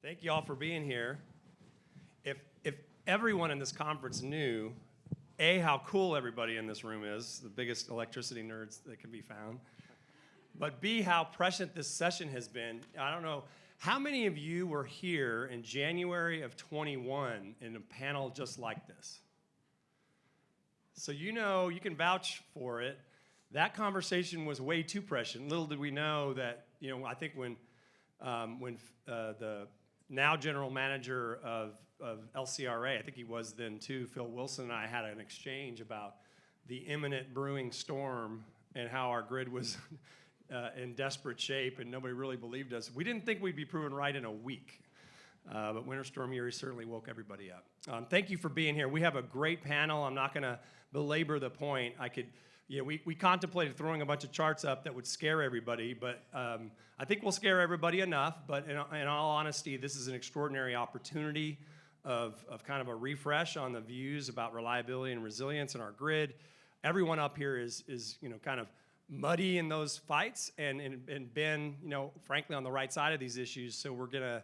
Thank you all for being here. If everyone in this conference knew, A, how cool everybody in this room is, the biggest electricity nerds that can be found, but B, how prescient this session has been. I don't know, how many of you were here in January of 21 in a panel just like this? So you know, you can vouch for it. That conversation was way too prescient. Little did we know that, I think when the now general manager of LCRA, I think he was then too, Phil Wilson and I had an exchange about the imminent brewing storm and how our grid was in desperate shape and nobody really believed us. We didn't think we'd be proven right in a week, but Winter Storm Uri certainly woke everybody up. Thank you for being here. We have a great panel. I'm not gonna belabor the point. We contemplated throwing a bunch of charts up that would scare everybody, but I think we'll scare everybody enough. But in all honesty, this is an extraordinary opportunity of kind of a refresh on the views about reliability and resilience in our grid. Everyone up here is kind of muddy in those fights and been, frankly, on the right side of these issues. So we're gonna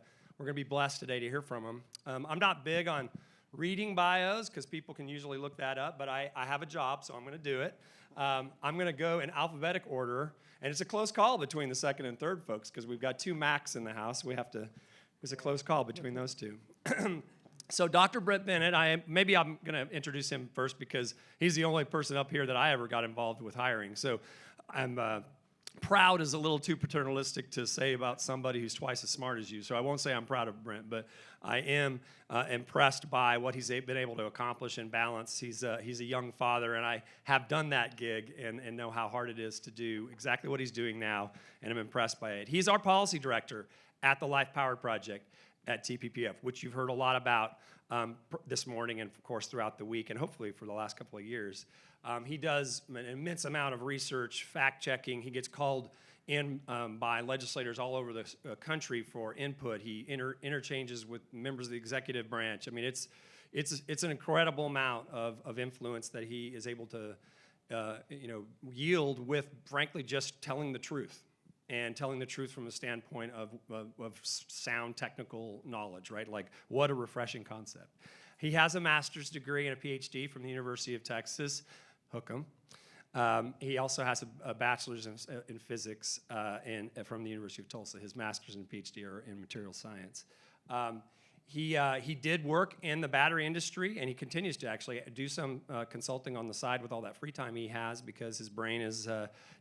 be blessed today to hear from them. I'm not big on reading bios because people can usually look that up, but I have a job, so I'm gonna do it. I'm going to go in alphabetic order, and it's a close call between the second and third folks because we've got two Macs in the house. It's a close call between those two. So Dr. Brent Bennett, maybe I'm going to introduce him first because he's the only person up here that I ever got involved with hiring. So I'm proud is a little too paternalistic to say about somebody who's twice as smart as you. So I won't say I'm proud of Brent, but I am impressed by what he's been able to accomplish and balance. He's a young father, and I have done that gig and know how hard it is to do exactly what he's doing now, and I'm impressed by it. He's our policy director at the Life Powered Project at TPPF, which you've heard a lot about this morning and, of course, throughout the week, and hopefully for the last couple of years. He does an immense amount of research, fact-checking. He gets called in by legislators all over the country for input. He interchanges with members of the executive branch. I mean, it's an incredible amount of influence that he is able to yield with, frankly, just telling the truth. And telling the truth from the standpoint of sound technical knowledge, right? Like, what a refreshing concept. He has a master's degree and a PhD from the University of Texas, hook 'em. He also has a bachelor's in physics from the University of Tulsa. His master's and PhD are in material science. He did work in the battery industry, and he continues to actually do some consulting on the side with all that free time he has because his brain is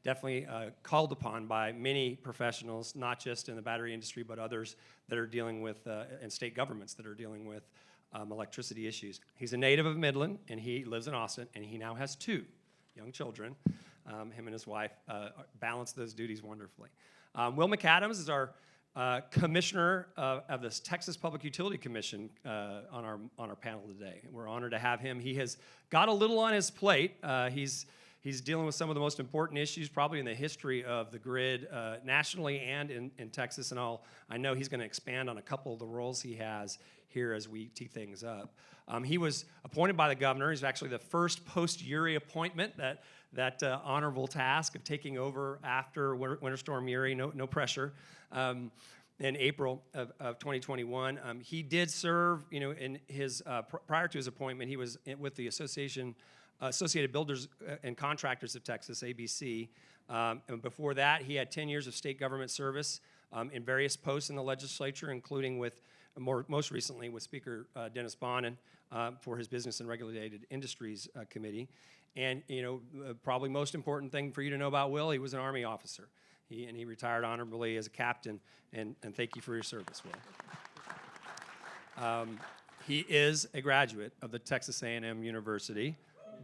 definitely called upon by many professionals, not just in the battery industry, but others that are dealing with, and state governments that are dealing with electricity issues. He's a native of Midland, and he lives in Austin, and he now has 2 young children. Him and his wife balance those duties wonderfully. Will McAdams is our commissioner of the Texas Public Utility Commission on our panel today. We're honored to have him. He has got a little on his plate. He's dealing with some of the most important issues probably in the history of the grid nationally and in Texas, and I know he's going to expand on a couple of the roles he has here as we tee things up. He was appointed by the governor. He's actually the first post-Uri appointment, that honorable task of taking over after Winter Storm Uri, no pressure. In April of 2021. He did serve, in his, prior to his appointment, he was with the Associated Builders and Contractors of Texas, ABC. And before that, he had 10 years of state government service in various posts in the legislature, including with, most recently with Speaker Dennis Bonnen for his Business and Regulated Industries Committee. And, probably most important thing for you to know about Will, he was an Army officer. He retired honorably as a captain, and thank you for your service, Will. He is a graduate of the Texas A&M University,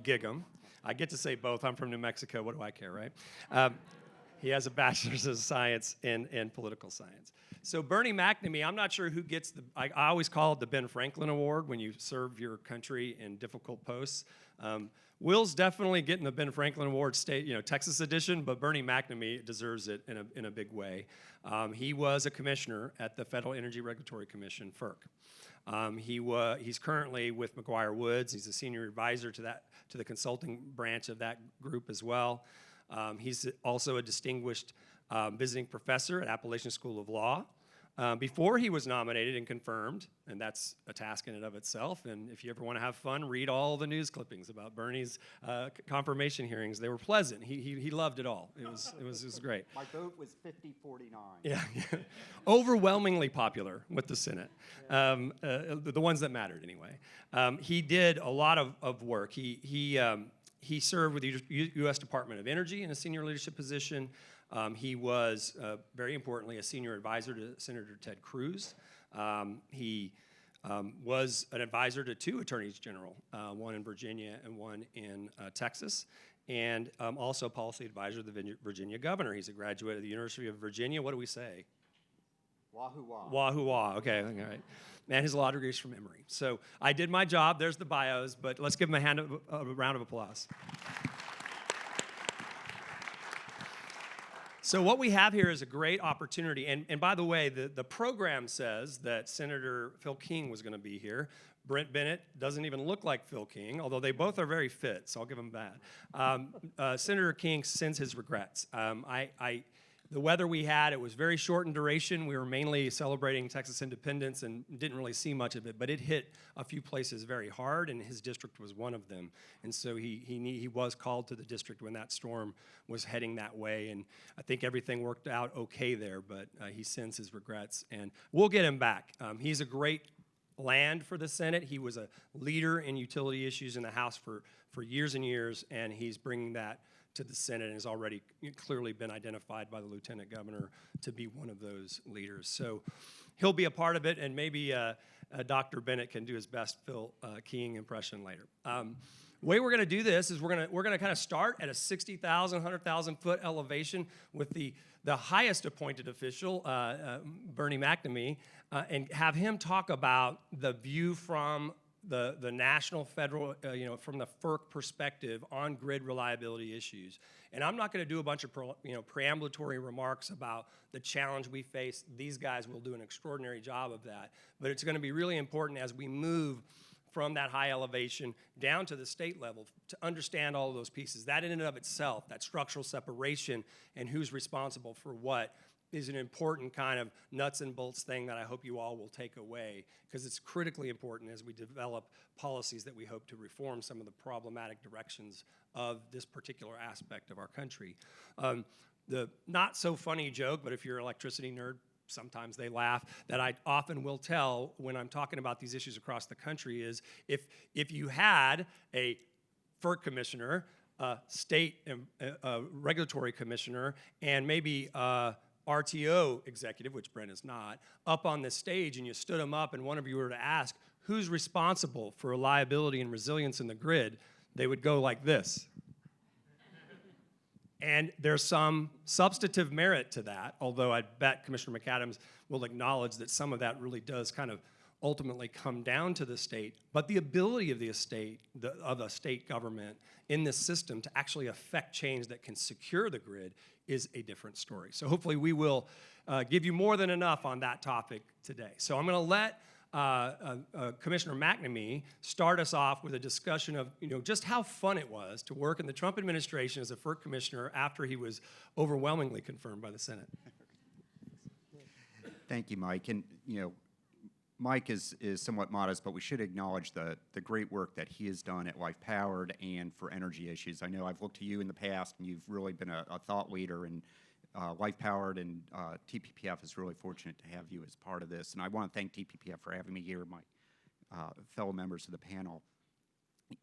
Gig-'em. I get to say both. I'm from New Mexico. What do I care, right? He has a bachelor's of science in political science. So Bernie McNamee, I'm not sure who gets I always call it the Ben Franklin Award when you serve your country in difficult posts. Will's definitely getting the Ben Franklin Award Texas edition, but Bernie McNamee deserves it in a big way. He was a commissioner at the Federal Energy Regulatory Commission, FERC. He's currently with McGuire Woods. He's a senior advisor to the consulting branch of that group as well. He's also a distinguished visiting professor at Appalachian School of Law. before he was nominated and confirmed, and that's a task in and of itself. And if you ever want to have fun, read all the news clippings about Bernie's confirmation hearings. They were pleasant. He loved it all. It was great. My vote was 50-49. Yeah, overwhelmingly popular with the Senate, the ones that mattered anyway. He did a lot of work. He served with the U.S. Department of Energy in a senior leadership position. He was, very importantly, a senior advisor to Senator Ted Cruz. He was an advisor to 2 attorneys general, one in Virginia and one in Texas, and also policy advisor to the Virginia governor. He's a graduate of the University of Virginia. What do we say? Wahoo wah. Wahoo wah. Okay, all right. And his law degree is from Emory. So I did my job. There's the bios, but let's give him a round of applause. So what we have here is a great opportunity. And by the way, the program says that Senator Phil King was going to be here. Brent Bennett doesn't even look like Phil King, although they both are very fit, so I'll give him that. Senator King sends his regrets. The weather we had, it was very short in duration. We were mainly celebrating Texas independence and didn't really see much of it, but it hit a few places very hard, and his district was one of them. And so he was called to the district when that storm was heading that way, and I think everything worked out okay there, but he sends his regrets, and we'll get him back. He's a great land for the Senate. He was a leader in utility issues in the House for years and years, and he's bringing that to the Senate and has already clearly been identified by the Lieutenant Governor to be one of those leaders. So he'll be a part of it, and maybe Dr. Bennett can do his best Phil King impression later. The way we're going to do this is we're going to kind of start at a 60,000, 100,000 foot elevation with the highest appointed official, Bernie McNamee, and have him talk about the view from the national, federal, from the FERC perspective on grid reliability issues. And I'm not going to do a bunch of preambulatory remarks about the challenge we face. These guys will do an extraordinary job of that. But it's going to be really important as we move from that high elevation down to the state level to understand all of those pieces. That in and of itself, that structural separation and who's responsible for what, is an important kind of nuts and bolts thing that I hope you all will take away, because it's critically important as we develop policies that we hope to reform some of the problematic directions of this particular aspect of our country. The not so funny joke, but if you're an electricity nerd, sometimes they laugh, that I often will tell when I'm talking about these issues across the country is if you had a FERC commissioner, a state regulatory commissioner, and maybe RTO executive, which Brent is not, up on this stage and you stood them up and one of you were to ask, who's responsible for reliability and resilience in the grid, they would go like this. And there's some substantive merit to that, although I bet Commissioner McAdams will acknowledge that some of that really does kind of ultimately come down to the state. But the ability of the state government in this system to actually affect change that can secure the grid is a different story. So hopefully we will give you more than enough on that topic today. So I'm going to let Commissioner McNamee start us off with a discussion of just how fun it was to work in the Trump administration as a FERC commissioner after he was overwhelmingly confirmed by the Senate. Thank you, Mike. And Mike is somewhat modest, but we should acknowledge the great work that he has done at Life Powered and for energy issues. I know I've looked to you in the past, and you've really been a thought leader, and Life Powered and TPPF is really fortunate to have you as part of this. And I want to thank TPPF for having me here, my fellow members of the panel.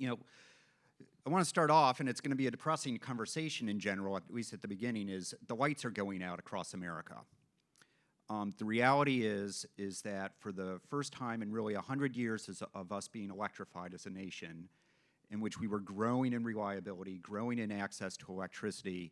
I want to start off, and it's going to be a depressing conversation in general, at least at the beginning, is the lights are going out across America. The reality is that for the first time in really 100 years of us being electrified as a nation, in which we were growing in reliability, growing in access to electricity,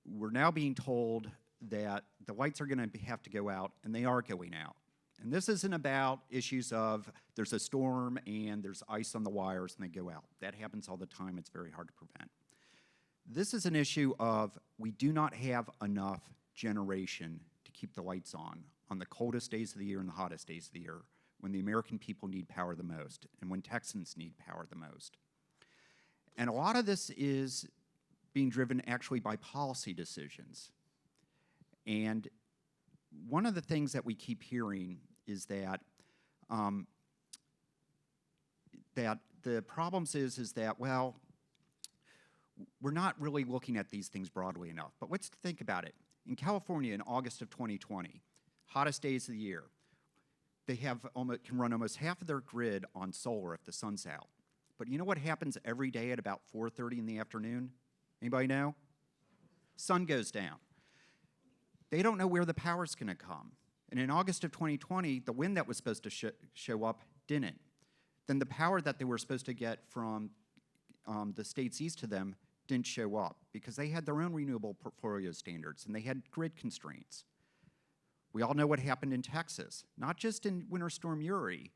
we're now being told that the lights are going to have to go out, and they are going out. And this isn't about issues of there's a storm and there's ice on the wires and they go out. That happens all the time. It's very hard to prevent. This is an issue of we do not have enough generation to keep the lights on the coldest days of the year and the hottest days of the year, when the American people need power the most and when Texans need power the most. And a lot of this is being driven actually by policy decisions. And one of the things that we keep hearing is that that the problems is that, well, we're not really looking at these things broadly enough. But let's think about it. In California, in August of 2020, hottest days of the year, they can run almost half of their grid on solar if the sun's out. But you know what happens every day at about 4:30 in the afternoon? Anybody know? Sun goes down. They don't know where the power's going to come. And in August of 2020, the wind that was supposed to show up didn't. Then the power that they were supposed to get from the states east of them didn't show up because they had their own renewable portfolio standards and they had grid constraints. We all know what happened in Texas, not just in Winter Storm Uri,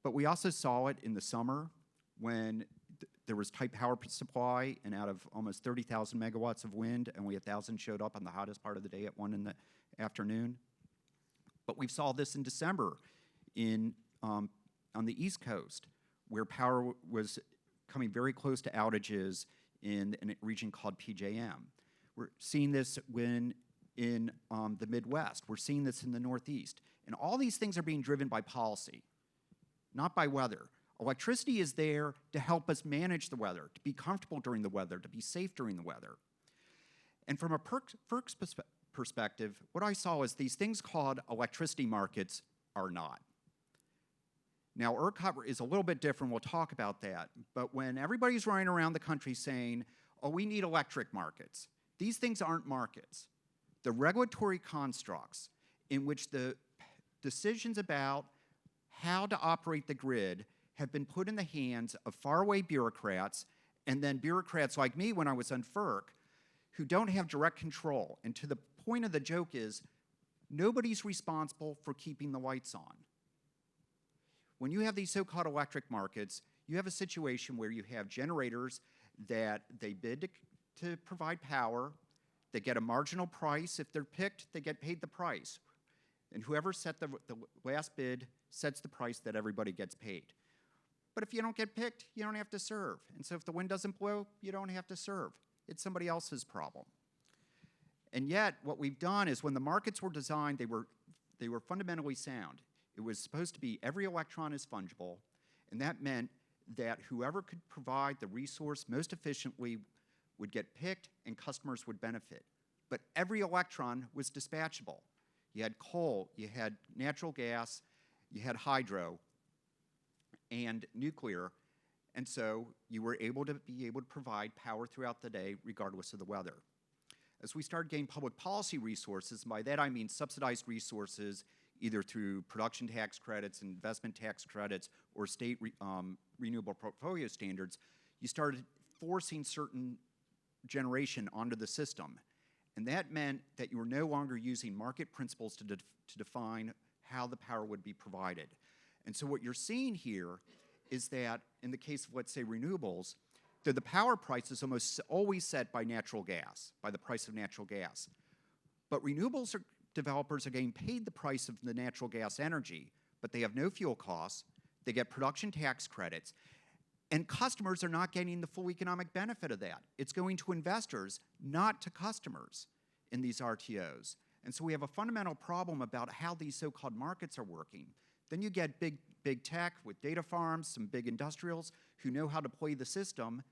but we also saw it in the summer when there was tight power supply, and out of almost 30,000 megawatts of wind, only 1,000 showed up on the hottest part of the day at 1 in the afternoon. But we saw this in December on the East Coast, where power was coming very close to outages in a region called PJM. We're seeing this in the Midwest. We're seeing this in the Northeast. And all these things are being driven by policy, not by weather. Electricity is there to help us manage the weather, to be comfortable during the weather, to be safe during the weather. And from a FERC's perspective, what I saw is these things called electricity markets are not. Now, ERCOT is a little bit different. We'll talk about that. But when everybody's running around the country saying, oh, we need electric markets, these things aren't markets. The regulatory constructs in which the decisions about how to operate the grid have been put in the hands of faraway bureaucrats, and then bureaucrats like me when I was on FERC, who don't have direct control. And to the point of the joke is, nobody's responsible for keeping the lights on. When you have these so-called electric markets, you have a situation where you have generators that they bid to provide power, they get a marginal price. If they're picked, they get paid the price. And whoever set the last bid sets the price that everybody gets paid. But if you don't get picked, you don't have to serve. And so if the wind doesn't blow, you don't have to serve. It's somebody else's problem. And yet, what we've done is when the markets were designed, they were fundamentally sound. It was supposed to be every electron is fungible, and that meant that whoever could provide the resource most efficiently would get picked and customers would benefit. But every electron was dispatchable. You had coal, you had natural gas, you had hydro, and nuclear, and so you were able to provide power throughout the day regardless of the weather. As we started getting public policy resources, and by that I mean subsidized resources either through production tax credits, investment tax credits, or state renewable portfolio standards, you started forcing certain generation onto the system. And that meant that you were no longer using market principles to define how the power would be provided. And so what you're seeing here is that in the case of, let's say, renewables, the power price is almost always set by natural gas, by the price of natural gas. But renewables developers are getting paid the price of the natural gas energy, but they have no fuel costs, they get production tax credits, and customers are not getting the full economic benefit of that. It's going to investors, not to customers in these RTOs. And so we have a fundamental problem about how these so-called markets are working. Then you get big tech with data farms, some big industrials who know how to play the system,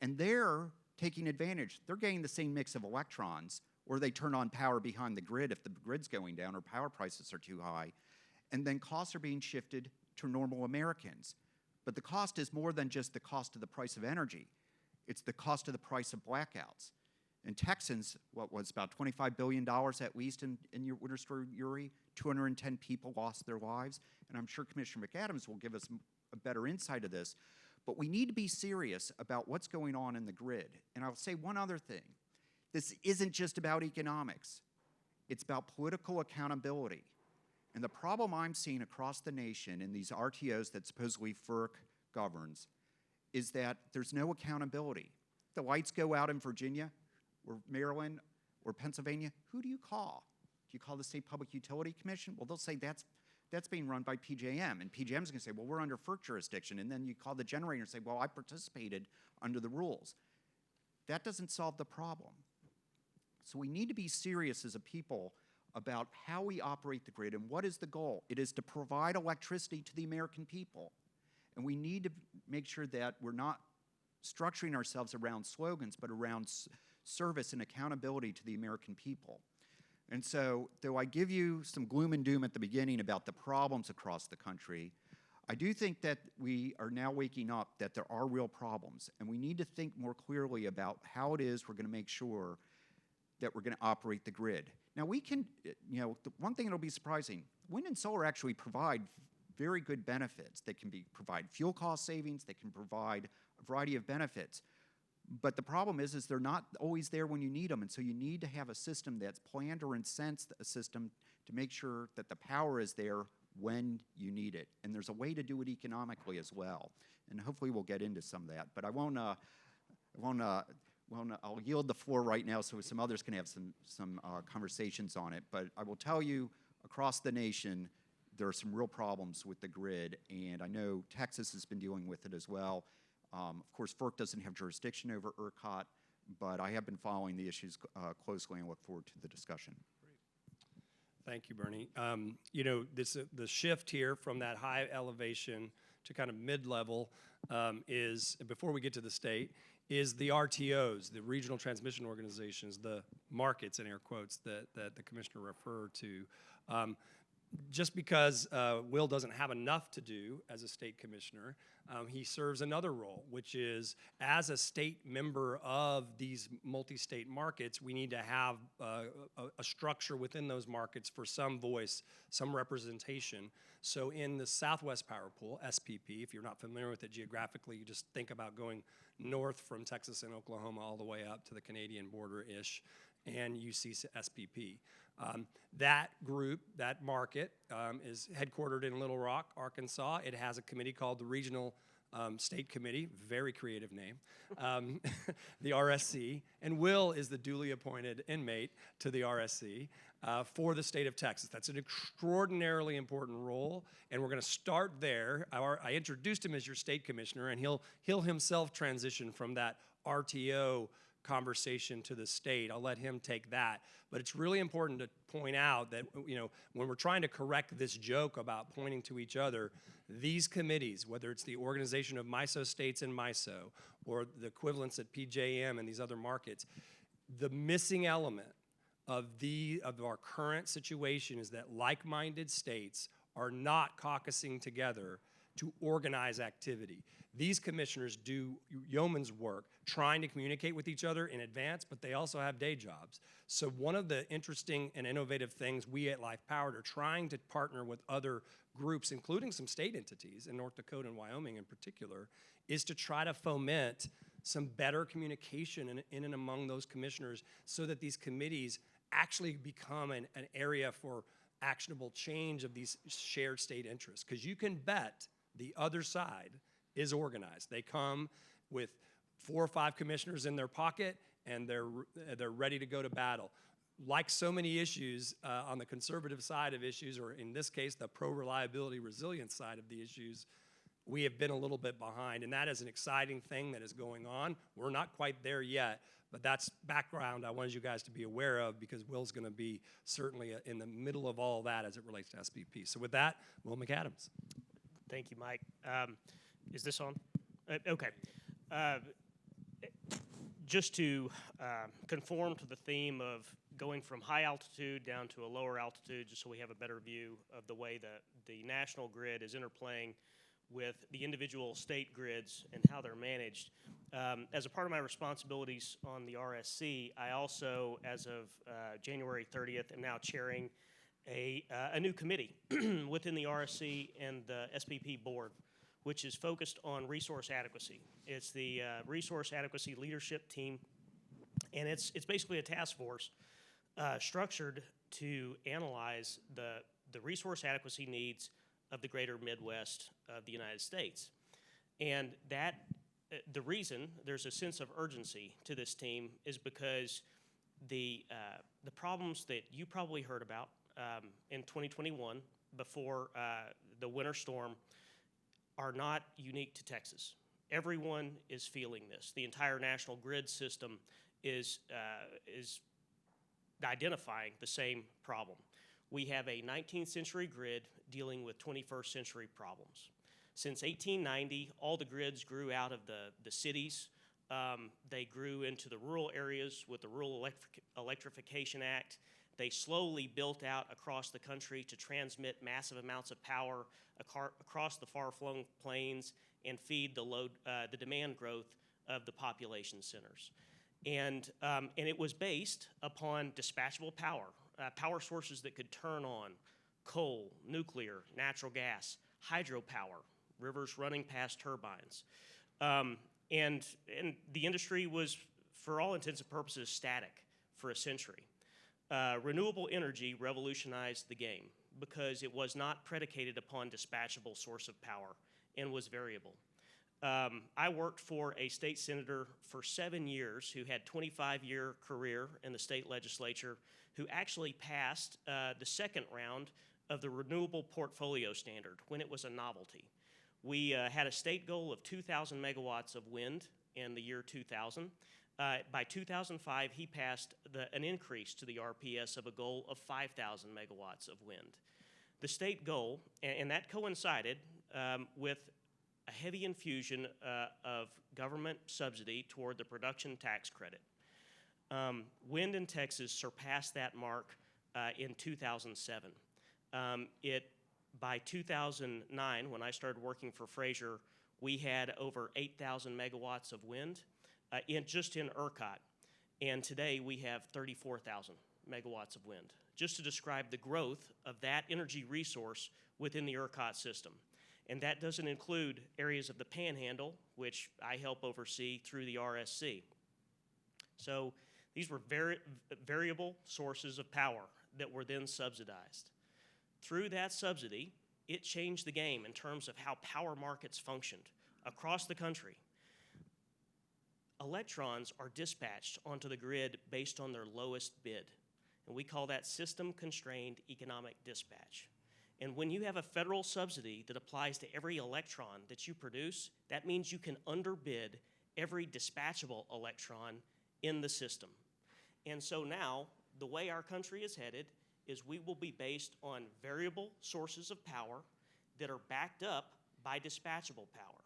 and they're taking advantage. They're getting the same mix of electrons, or they turn on power behind the grid if the grid's going down or power prices are too high. And then costs are being shifted to normal Americans. But the cost is more than just the cost of the price of energy. It's the cost of the price of blackouts. In Texans, what was about $25 billion at least in Winter Storm Uri, 210 people lost their lives. And I'm sure Commissioner McAdams will give us a better insight of this. But we need to be serious about what's going on in the grid. And I'll say one other thing. This isn't just about economics. It's about political accountability. And the problem I'm seeing across the nation in these RTOs that supposedly FERC governs is that there's no accountability. The lights go out in Virginia or Maryland or Pennsylvania. Who do you call? Do you call the State Public Utility Commission? Well, they'll say that's being run by PJM. And PJM's going to say, well, we're under FERC jurisdiction. And then you call the generator and say, well, I participated under the rules. That doesn't solve the problem. So we need to be serious as a people about how we operate the grid and what is the goal. It is to provide electricity to the American people. And we need to make sure that we're not structuring ourselves around slogans, but around service and accountability to the American people. And so, though I give you some gloom and doom at the beginning about the problems across the country, I do think that we are now waking up that there are real problems, and we need to think more clearly about how it is we're going to make sure that we're going to operate the grid. Now, we can, the one thing that'll be surprising, wind and solar actually provide very good benefits. They can provide fuel cost savings, they can provide a variety of benefits. But the problem is they're not always there when you need them, and so you need to have a system that's planned or incensed a system to make sure that the power is there when you need it. And there's a way to do it economically as well. And hopefully we'll get into some of that. But I'll yield the floor right now so some others can have some conversations on it. But I will tell you, across the nation, there are some real problems with the grid, and I know Texas has been dealing with it as well. Of course, FERC doesn't have jurisdiction over ERCOT, but I have been following the issues closely and look forward to the discussion. Thank you, Bernie. The shift here from that high elevation to kind of mid-level is, before we get to the state, is the RTOs, the regional transmission organizations, the markets, in air quotes, that the commissioner referred to. Just because Will doesn't have enough to do as a state commissioner, he serves another role, which is as a state member of these multi-state markets, we need to have a structure within those markets for some voice, some representation. So in the Southwest Power Pool, SPP, if you're not familiar with it geographically, you just think about going north from Texas and Oklahoma all the way up to the Canadian border-ish, and you see SPP. That group, that market, is headquartered in Little Rock, Arkansas. It has a committee called the Regional State Committee, very creative name, the RSC, and Will is the duly appointed inmate to the RSC for the state of Texas. That's an extraordinarily important role, and we're going to start there. I introduced him as your state commissioner, and he'll himself transition from that RTO conversation to the state. I'll let him take that. But it's really important to point out that, when we're trying to correct this joke about pointing to each other, these committees, whether it's the organization of MISO states and MISO, or the equivalents at PJM and these other markets, the missing element of our current situation is that like-minded states are not caucusing together to organize activity. These commissioners do yeoman's work trying to communicate with each other in advance, but they also have day jobs. So one of the interesting and innovative things we at Life Powered are trying to partner with other groups, including some state entities in North Dakota and Wyoming in particular, is to try to foment some better communication in and among those commissioners so that these committees actually become an area for actionable change of these shared state interests. Because you can bet the other side is organized. They come with 4 or 5 commissioners in their pocket, and they're ready to go to battle. Like so many issues on the conservative side of issues, or in this case, the pro-reliability resilience side of the issues, we have been a little bit behind, and that is an exciting thing that is going on. We're not quite there yet, but that's background I wanted you guys to be aware of, because Will's going to be certainly in the middle of all that as it relates to SPP. So with that, Will McAdams. Thank you, Mike. Is this on? Okay. Just to conform to the theme of going from high altitude down to a lower altitude, just so we have a better view of the way that the national grid is interplaying with the individual state grids and how they're managed. As a part of my responsibilities on the RSC, I also, as of January 30th, am now chairing a new committee within the RSC and the SPP board, which is focused on resource adequacy. It's the resource adequacy leadership team, and it's basically a task force structured to analyze the resource adequacy needs of the greater Midwest of the United States. And that, the reason there's a sense of urgency to this team is because the problems that you probably heard about in 2021 before the winter storm are not unique to Texas. Everyone is feeling this. The entire national grid system is identifying the same problem. We have a 19th century grid dealing with 21st century problems. Since 1890, all the grids grew out of the cities. They grew into the rural areas with the Rural Electrification Act. They slowly built out across the country to transmit massive amounts of power across the far-flung plains and feed the demand growth of the population centers. And it was based upon dispatchable power, power sources that could turn on coal, nuclear, natural gas, hydropower, rivers running past turbines. And the industry was, for all intents and purposes, static for a century. Renewable energy revolutionized the game because it was not predicated upon dispatchable source of power and was variable. I worked for a state senator for 7 years who had 25-year career in the state legislature, who actually passed the second round of the Renewable Portfolio Standard when it was a novelty. We had a state goal of 2,000 megawatts of wind in the year 2000. By 2005, he passed an increase to the RPS of a goal of 5,000 megawatts of wind. The state goal, and that coincided with a heavy infusion of government subsidy toward the production tax credit. Wind in Texas surpassed that mark in 2007. By 2009, when I started working for Fraser, we had over 8,000 megawatts of wind just in ERCOT. And today we have 34,000 megawatts of wind, just to describe the growth of that energy resource within the ERCOT system. And that doesn't include areas of the Panhandle, which I help oversee through the RSC. So these were variable sources of power that were then subsidized. Through that subsidy, it changed the game in terms of how power markets functioned across the country. Electrons are dispatched onto the grid based on their lowest bid, and we call that system-constrained economic dispatch. And when you have a federal subsidy that applies to every electron that you produce, that means you can underbid every dispatchable electron in the system. And so now, the way our country is headed is we will be based on variable sources of power that are backed up by dispatchable power.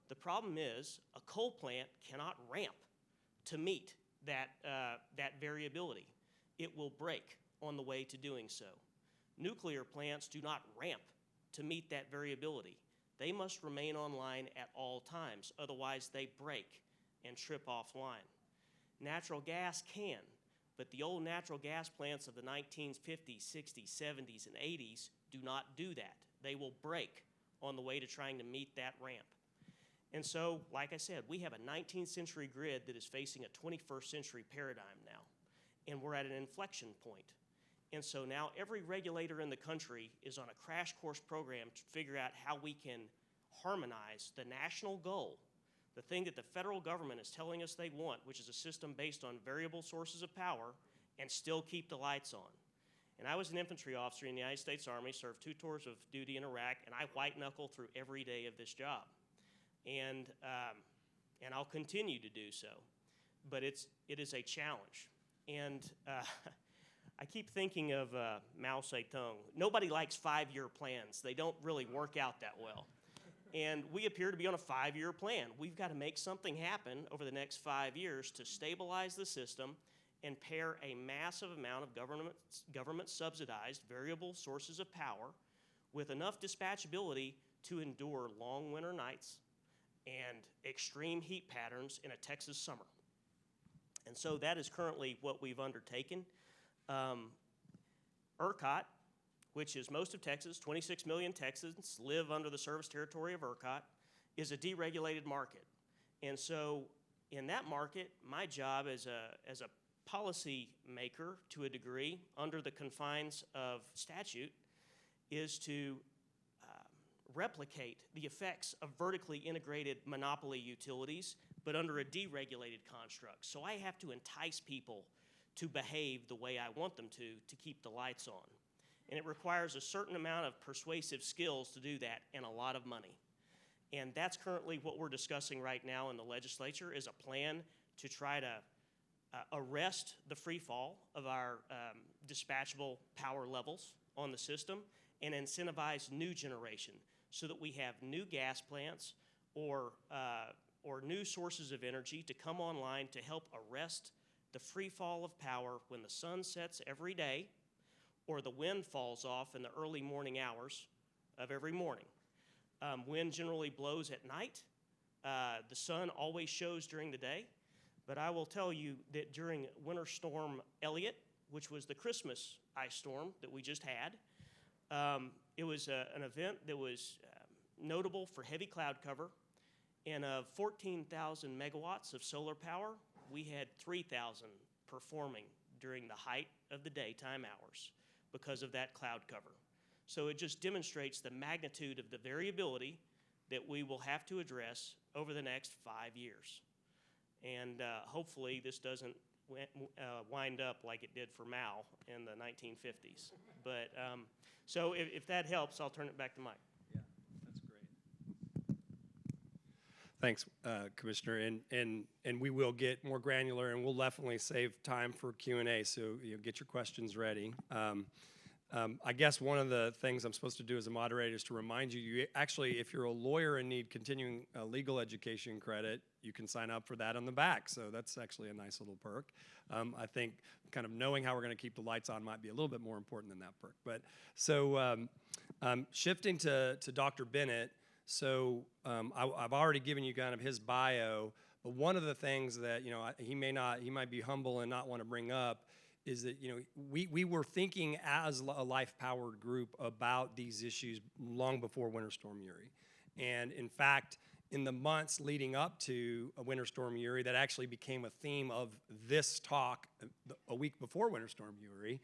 The problem is a coal plant cannot ramp to meet that variability. It will break on the way to doing so. Nuclear plants do not ramp to meet that variability. They must remain online at all times, otherwise they break and trip offline. Natural gas can, but the old natural gas plants of the 1950s, 60s, 70s, and 80s do not do that. They will break on the way to trying to meet that ramp. And so, like I said, we have a 19th century grid that is facing a 21st century paradigm now, and we're at an inflection point. And so now every regulator in the country is on a crash course program to figure out how we can harmonize the national goal, the thing that the federal government is telling us they want, which is a system based on variable sources of power, and still keep the lights on. And I was an infantry officer in the United States Army, served 2 tours of duty in Iraq, and I white-knuckle through every day of this job. And I'll continue to do so. But it is a challenge. And I keep thinking of Mao Zedong. Nobody likes 5-year plans. They don't really work out that well. And we appear to be on a 5-year plan. We've got to make something happen over the next 5 years to stabilize the system and pair a massive amount of government-subsidized variable sources of power with enough dispatchability to endure long winter nights and extreme heat patterns in a Texas summer. And so that is currently what we've undertaken. ERCOT, which is most of Texas, 26 million Texans live under the service territory of ERCOT, is a deregulated market. And so in that market, my job as a policy maker to a degree under the confines of statute is to replicate the effects of vertically integrated monopoly utilities, but under a deregulated construct. So I have to entice people to behave the way I want them to keep the lights on. And it requires a certain amount of persuasive skills to do that and a lot of money. And that's currently what we're discussing right now in the legislature is a plan to try to arrest the free fall of our dispatchable power levels on the system and incentivize new generation so that we have new gas plants or new sources of energy to come online to help arrest the free fall of power when the sun sets every day or the wind falls off in the early morning hours of every morning. Wind generally blows at night. The sun always shows during the day. But I will tell you that during Winter Storm Elliott, which was the Christmas ice storm that we just had, it was an event that was notable for heavy cloud cover. And of 14,000 megawatts of solar power, we had 3,000 performing during the height of the daytime hours because of that cloud cover. So it just demonstrates the magnitude of the variability that we will have to address over the next 5 years. And hopefully this doesn't wind up like it did for Mao in the 1950s. But so if that helps, I'll turn it back to Mike. Yeah, that's great. Thanks, Commissioner. And we will get more granular, and we'll definitely save time for Q&A. So get your questions ready. I guess one of the things I'm supposed to do as a moderator is to remind you, actually, if you're a lawyer and need continuing legal education credit, you can sign up for that on the back. So that's actually a nice little perk. I think kind of knowing how we're going to keep the lights on might be a little bit more important than that perk. But so shifting to Dr. Bennett, so I've already given you kind of his bio, but one of the things that he might be humble and not want to bring up is that we were thinking as a life-powered group about these issues long before Winter Storm Uri. And in fact, in the months leading up to Winter Storm Uri, that actually became a theme of this talk a week before Winter Storm Uri,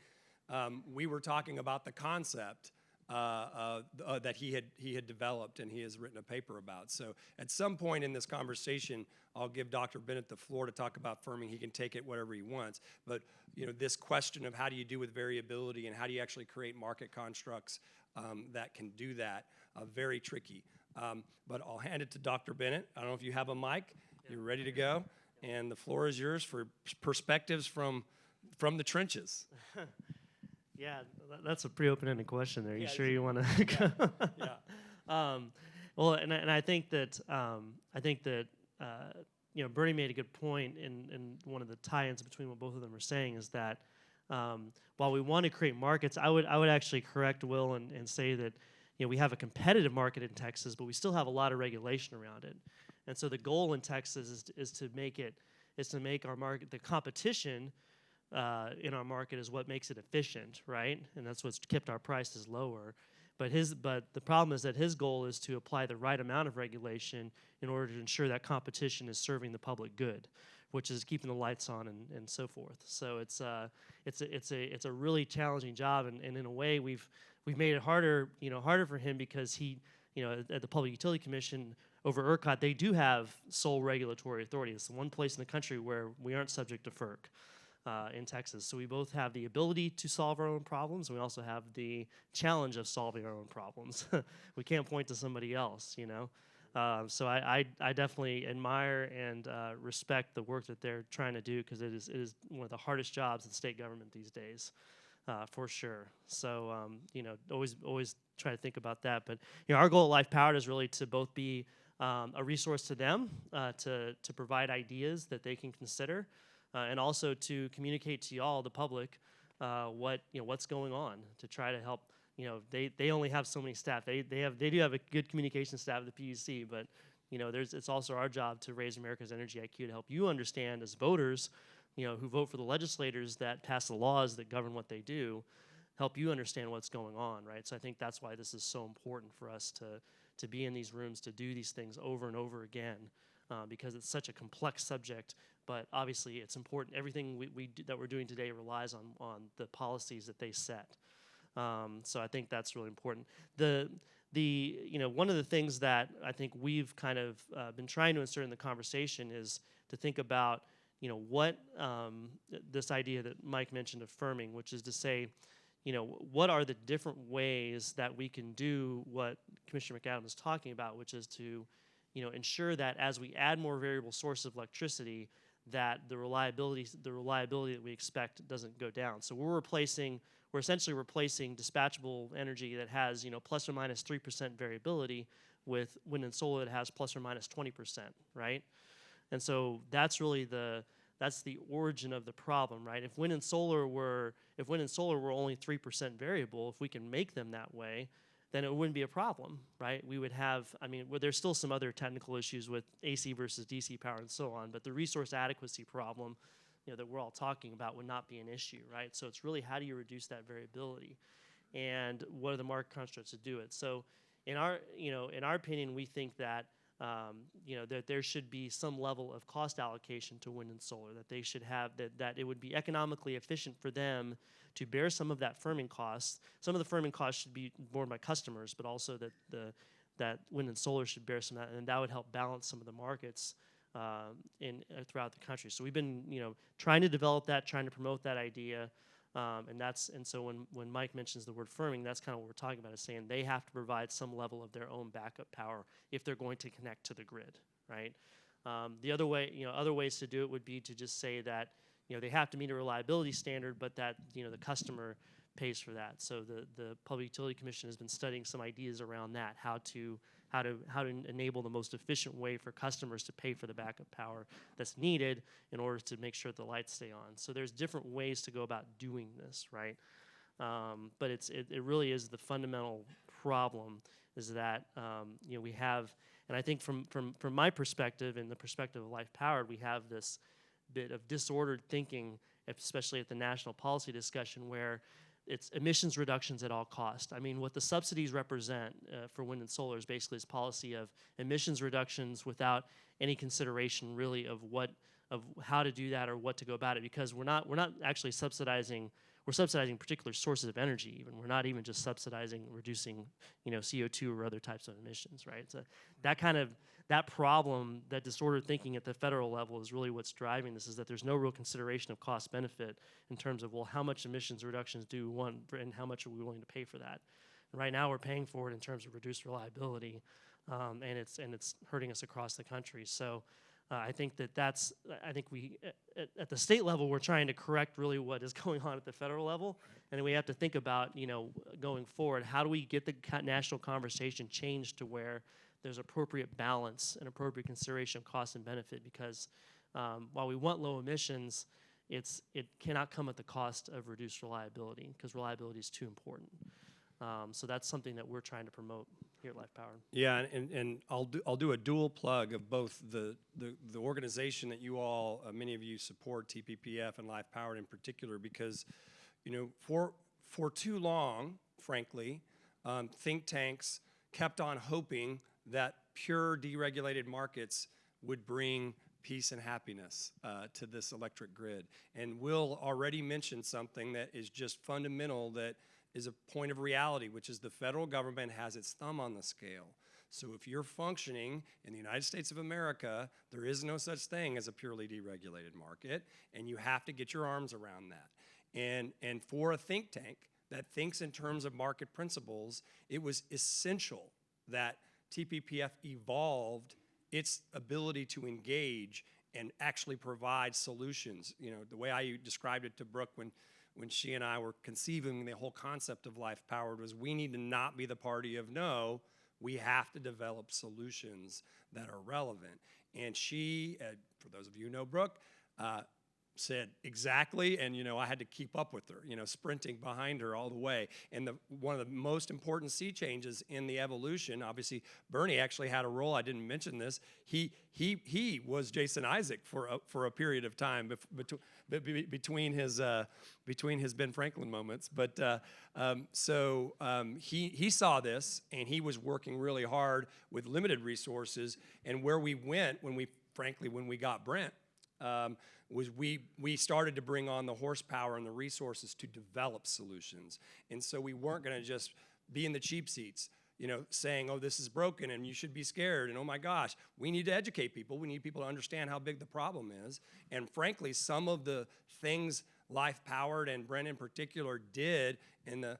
we were talking about the concept that he had developed and he has written a paper about. So at some point in this conversation, I'll give Dr. Bennett the floor to talk about firming. He can take it whatever he wants. But this question of how do you do with variability and how do you actually create market constructs that can do that, very tricky. But I'll hand it to Dr. Bennett. I don't know if you have a mic. You're ready to go. And the floor is yours for perspectives from the trenches. Yeah, that's a pretty open-ended question there. You Yeah, sure you want to go? Yeah. Well, and I think that Bernie made a good point in one of the tie-ins between what both of them were saying is that while we want to create markets, I would actually correct Will and say that we have a competitive market in Texas, but we still have a lot of regulation around it. And so the goal in Texas is to make our market, the competition in our market is what makes it efficient, right? And that's what's kept our prices lower. But the problem is that his goal is to apply the right amount of regulation in order to ensure that competition is serving the public good, which is keeping the lights on and so forth. So it's a really challenging job, and in a way we've made it harder for him because he at the Public Utility Commission over ERCOT, they do have sole regulatory authority. It's the one place in the country where we aren't subject to FERC. In Texas. So we both have the ability to solve our own problems, and we also have the challenge of solving our own problems. We can't point to somebody else, So I definitely admire and respect the work that they're trying to do because it is one of the hardest jobs in state government these days, for sure. So always try to think about that. But our goal at Life Powered is really to both be a resource to them, to provide ideas that they can consider. And also to communicate to y'all, the public, what's going on to try to help. They only have so many staff. They do have a good communication staff at the PUC, but it's also our job to raise America's energy IQ to help you understand as voters, who vote for the legislators that pass the laws that govern what they do, help you understand what's going on, right? So I think that's why this is so important for us to be in these rooms to do these things over and over again. Because it's such a complex subject, but obviously it's important. Everything that we're doing today relies on the policies that they set. So I think that's really important. One of the things that I think we've kind of been trying to insert in the conversation is to think about what this idea that Mike mentioned of firming, which is to say, what are the different ways that we can do what Commissioner McAdams is talking about, which is to ensure that as we add more variable sources of electricity, that the reliability that we expect doesn't go down. So we're essentially replacing dispatchable energy that has plus or minus 3% variability with wind and solar that has plus or minus 20%, right? And so that's really that's the origin of the problem, right? If wind and solar were only 3% variable, if we can make them that way, then it wouldn't be a problem, right? We would have, there's still some other technical issues with AC versus DC power and so on, but the resource adequacy problem, that we're all talking about would not be an issue, right? So it's really how do you reduce that variability, and what are the market constructs to do it? So in our opinion, we think that that there should be some level of cost allocation to wind and solar, that they should have that it would be economically efficient for them to bear some of that firming costs. Some of the firming costs should be borne by customers, but also that wind and solar should bear some of that, and that would help balance some of the markets throughout the country. So we've been trying to develop that, trying to promote that idea. And so when Mike mentions the word firming, that's kind of what we're talking about, is saying they have to provide some level of their own backup power if they're going to connect to the grid, right? The other way, other ways to do it would be to just say that they have to meet a reliability standard, but that the customer pays for that. So the Public Utility Commission has been studying some ideas around that, how to enable the most efficient way for customers to pay for the backup power that's needed in order to make sure the lights stay on. So there's different ways to go about doing this, right? But it really is the fundamental problem, is that we have, and I think from my perspective and the perspective of Life Powered, we have this bit of disordered thinking, especially at the national policy discussion, where it's emissions reductions at all cost. What the subsidies represent for wind and solar is basically this policy of emissions reductions without any consideration really of how to do that or what to go about it, because we're not actually subsidizing. We're subsidizing particular sources of energy. Even we're not even just subsidizing reducing CO2 or other types of emissions, right? So that problem, that disordered thinking at the federal level, is really what's driving this, is that there's no real consideration of cost benefit in terms of, well, how much emissions reductions do we want and how much are we willing to pay for that. And right now we're paying for it in terms of reduced reliability, and it's hurting us across the country. So I think we at the state level, we're trying to correct really what is going on at the federal level, and we have to think about going forward, how do we get the national conversation changed to where there's appropriate balance and appropriate consideration of cost and benefit, because while we want low emissions, it cannot come at the cost of reduced reliability, because reliability is too important. So that's something that we're trying to promote here at Life Powered. Yeah, and I'll do a dual plug of both the organization that you all, many of you support, TPPF and Life Powered in particular, because for too long, frankly, think tanks kept on hoping that pure deregulated markets would bring peace and happiness to this electric grid. And Will already mentioned something that is just fundamental, that is a point of reality, which is the federal government has its thumb on the scale. So if you're functioning in the United States of America, there is no such thing as a purely deregulated market, and you have to get your arms around that. And for a think tank that thinks in terms of market principles, it was essential that TPPF evolved its ability to engage and actually provide solutions. The way I described it to Brooke when she and I were conceiving the whole concept of Life Powered was, we need to not be the party of no, we have to develop solutions that are relevant. And she, for those of you who know Brooke, said exactly, and I had to keep up with her, sprinting behind her all the way. And one of the most important sea changes in the evolution, obviously Bernie actually had a role. I didn't mention this. He was Jason Isaac for a period of time between his Ben Franklin moments. But he saw this, and he was working really hard with limited resources. And where we went when we got Brent, was we started to bring on the horsepower and the resources to develop solutions. And so we weren't going to just be in the cheap seats, saying, oh, this is broken and you should be scared, and oh my gosh. We need to educate people. We need people to understand how big the problem is. And frankly, some of the things Life Powered and Brent in particular did in the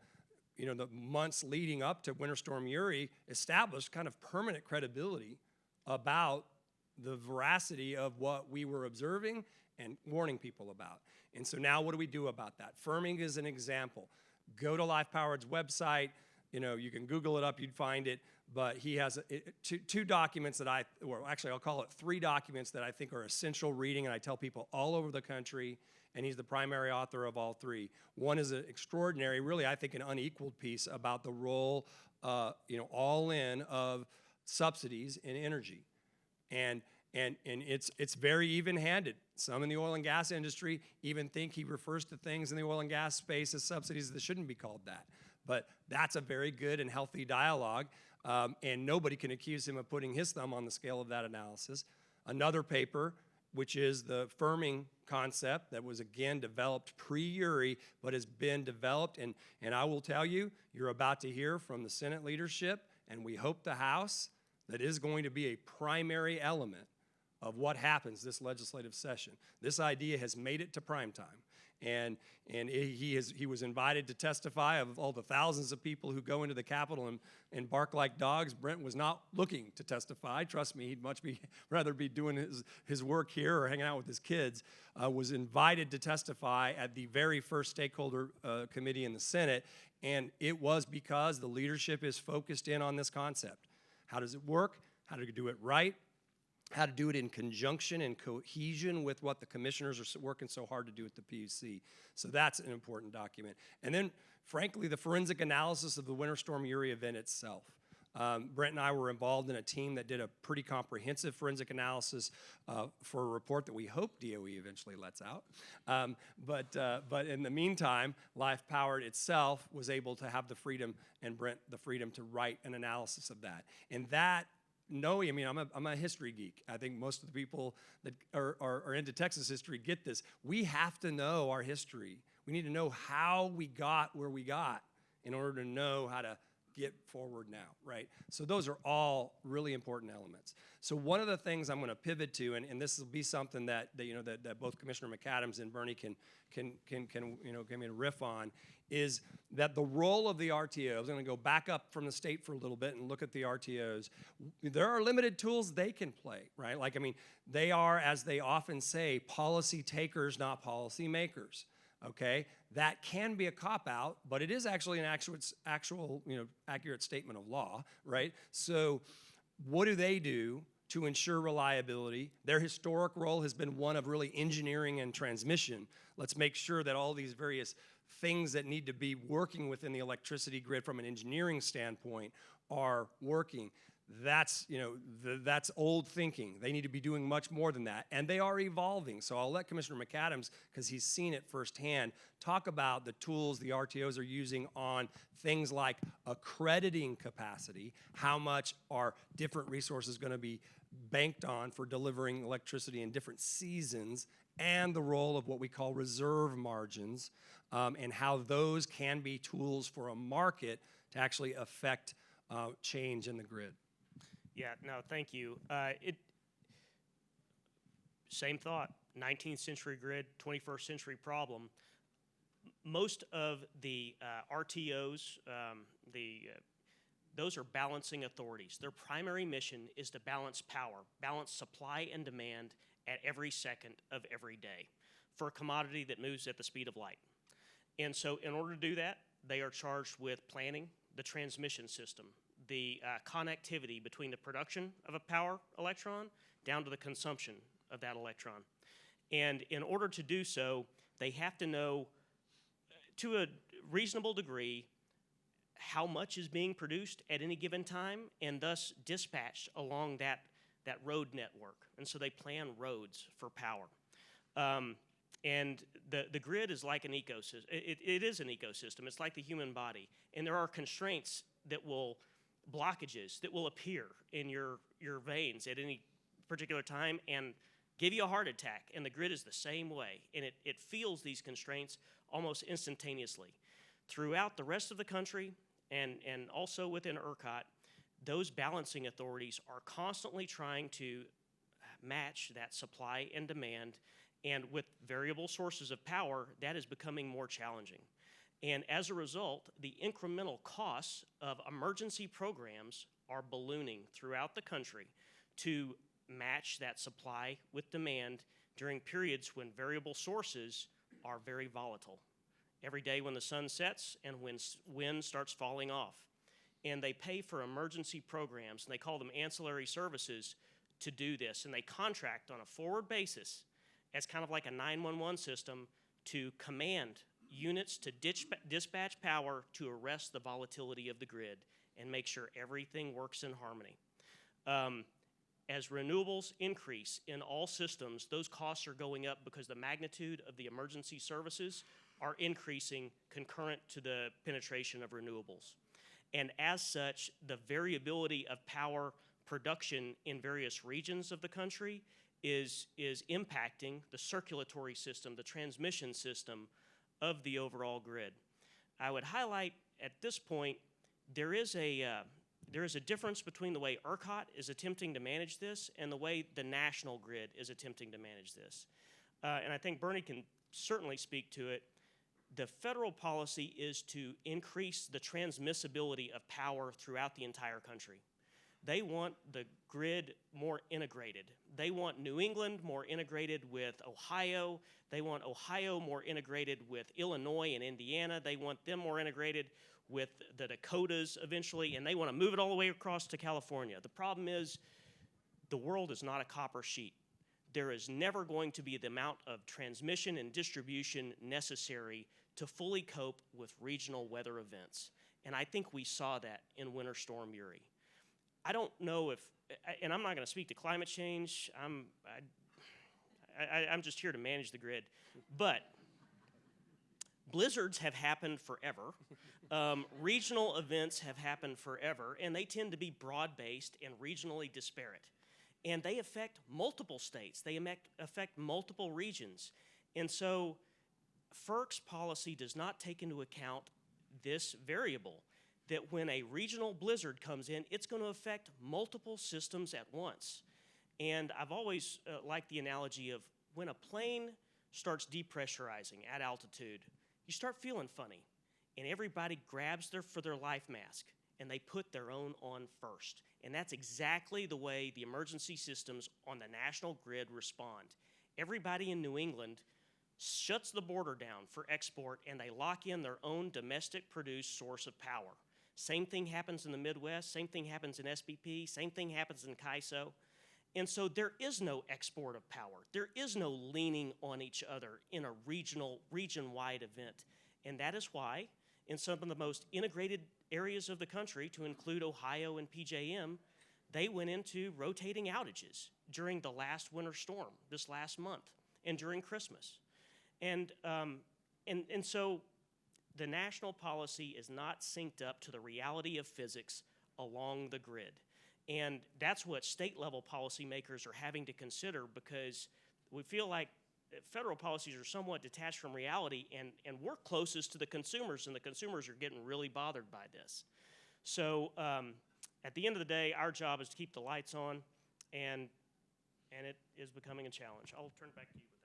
months leading up to Winter Storm Uri established kind of permanent credibility about the veracity of what we were observing and warning people about. And so now what do we do about that? Firming is an example. Go to LifePowered's website. You know, you can Google it up, you'd find it. But he has two documents that I'll call it 3 documents that I think are essential reading, and I tell people all over the country, and he's the primary author of all 3. One is an extraordinary, really, I think, an unequaled piece about the role, all in of subsidies in energy. And it's very even-handed. Some in the oil and gas industry even think he refers to things in the oil and gas space as subsidies that shouldn't be called that. But that's a very good and healthy dialogue, and nobody can accuse him of putting his thumb on the scale of that analysis. Another paper, which is the firming concept that was, again, developed pre-URI, but has been developed, and I will tell you, you're about to hear from the Senate leadership, and we hope the House, that is going to be a primary element of what happens this legislative session. This idea has made it to prime time. And he was invited to testify. Of all the thousands of people who go into the Capitol and bark like dogs, Brent was not looking to testify. Trust me, he'd rather be doing his work here or hanging out with his kids. Was invited to testify at the very first stakeholder committee in the Senate, and it was because the leadership is focused in on this concept. How does it work? How to do it right? How to do it in conjunction and cohesion with what the commissioners are working so hard to do at the PUC. So that's an important document. And then, frankly, the forensic analysis of the Winter Storm Uri event itself. Brent and I were involved in a team that did a pretty comprehensive forensic analysis for a report that we hope DOE eventually lets out. But in the meantime, LifePowered itself was able to have the freedom, and Brent the freedom, to write an analysis of that. And that, I'm a history geek. I think most of the people that are into Texas history get this. We have to know our history. We need to know how we got where we got in order to know how to get forward now, right? So those are all really important elements. So one of the things I'm going to pivot to, and this will be something that both Commissioner McAdams and Bernie can give me a riff on, is that the role of the RTOs. I'm going to go back up from the state for a little bit and look at the RTOs. There are limited tools they can play, right? They are, as they often say, policy takers, not policy makers. Okay, that can be a cop-out, but it is actually an actual accurate statement of law, right? So what do they do to ensure reliability? Their historic role has been one of really engineering and transmission. Let's make sure that all these various things that need to be working within the electricity grid from an engineering standpoint are working. That's that's old thinking. They need to be doing much more than that, and they are evolving. So I'll let Commissioner McAdams, because he's seen it firsthand, talk about the tools the RTOs are using on things like accrediting capacity, how much are different resources going to be banked on for delivering electricity in different seasons, and the role of what we call reserve margins, and how those can be tools for a market to actually affect change in the grid. Yeah, no, thank you. Same thought, 19th century grid, 21st century problem. Most of the RTOs, those are balancing authorities. Their primary mission is to balance power, balance supply and demand at every second of every day for a commodity that moves at the speed of light. And so in order to do that, they are charged with planning the transmission system, the connectivity between the production of a power electron down to the consumption of that electron. And in order to do so, they have to know to a reasonable degree how much is being produced at any given time and thus dispatched along that road network. And so they plan roads for power. And the grid is like an ecosystem. It is an ecosystem. It's like the human body. And there are constraints blockages that will appear in your veins at any particular time and give you a heart attack. And the grid is the same way. And it feels these constraints almost instantaneously. Throughout the rest of the country and also within ERCOT, those balancing authorities are constantly trying to match that supply and demand. And with variable sources of power, that is becoming more challenging. And as a result, the incremental costs of emergency programs are ballooning throughout the country to match that supply with demand during periods when variable sources are very volatile. Every day when the sun sets and when wind starts falling off. And they pay for emergency programs, and they call them ancillary services, to do this. And they contract on a forward basis as kind of like a 911 system to command units to dispatch power to arrest the volatility of the grid and make sure everything works in harmony. As renewables increase in all systems, those costs are going up because the magnitude of the emergency services are increasing concurrent to the penetration of renewables. And as such, the variability of power production in various regions of the country is impacting the circulatory system, the transmission system of the overall grid. I would highlight at this point, there is a difference between the way ERCOT is attempting to manage this and the way the national grid is attempting to manage this. And I think Bernie can certainly speak to it. The federal policy is to increase the transmissibility of power throughout the entire country. They want the grid more integrated. They want New England more integrated with Ohio. They want Ohio more integrated with Illinois and Indiana. They want them more integrated with the Dakotas eventually, and they want to move it all the way across to California. The problem is the world is not a copper sheet. There is never going to be the amount of transmission and distribution necessary to fully cope with regional weather events. And I think we saw that in Winter Storm Uri. I don't know if, and I'm not going to speak to climate change. I'm just here to manage the grid. But blizzards have happened forever. Regional events have happened forever, and they tend to be broad-based and regionally disparate. And they affect multiple states. They affect multiple regions. And so FERC's policy does not take into account this variable, that when a regional blizzard comes in, it's going to affect multiple systems at once. And I've always liked the analogy of when a plane starts depressurizing at altitude, you start feeling funny, and everybody grabs for their life mask, and they put their own on first. And that's exactly the way the emergency systems on the national grid respond. Everybody in New England shuts the border down for export, and they lock in their own domestic produced source of power. Same thing happens in the Midwest, same thing happens in SPP, same thing happens in CAISO. And so there is no export of power. There is no leaning on each other in a region-wide event. And that is why in some of the most integrated areas of the country, to include Ohio and PJM, they went into rotating outages during the last winter storm this last month and during Christmas. And so the national policy is not synced up to the reality of physics along the grid. And that's what state-level policymakers are having to consider, because we feel like federal policies are somewhat detached from reality, and we're closest to the consumers, and the consumers are getting really bothered by this. So at the end of the day, our job is to keep the lights on, and it is becoming a challenge. I'll turn it back to you with that.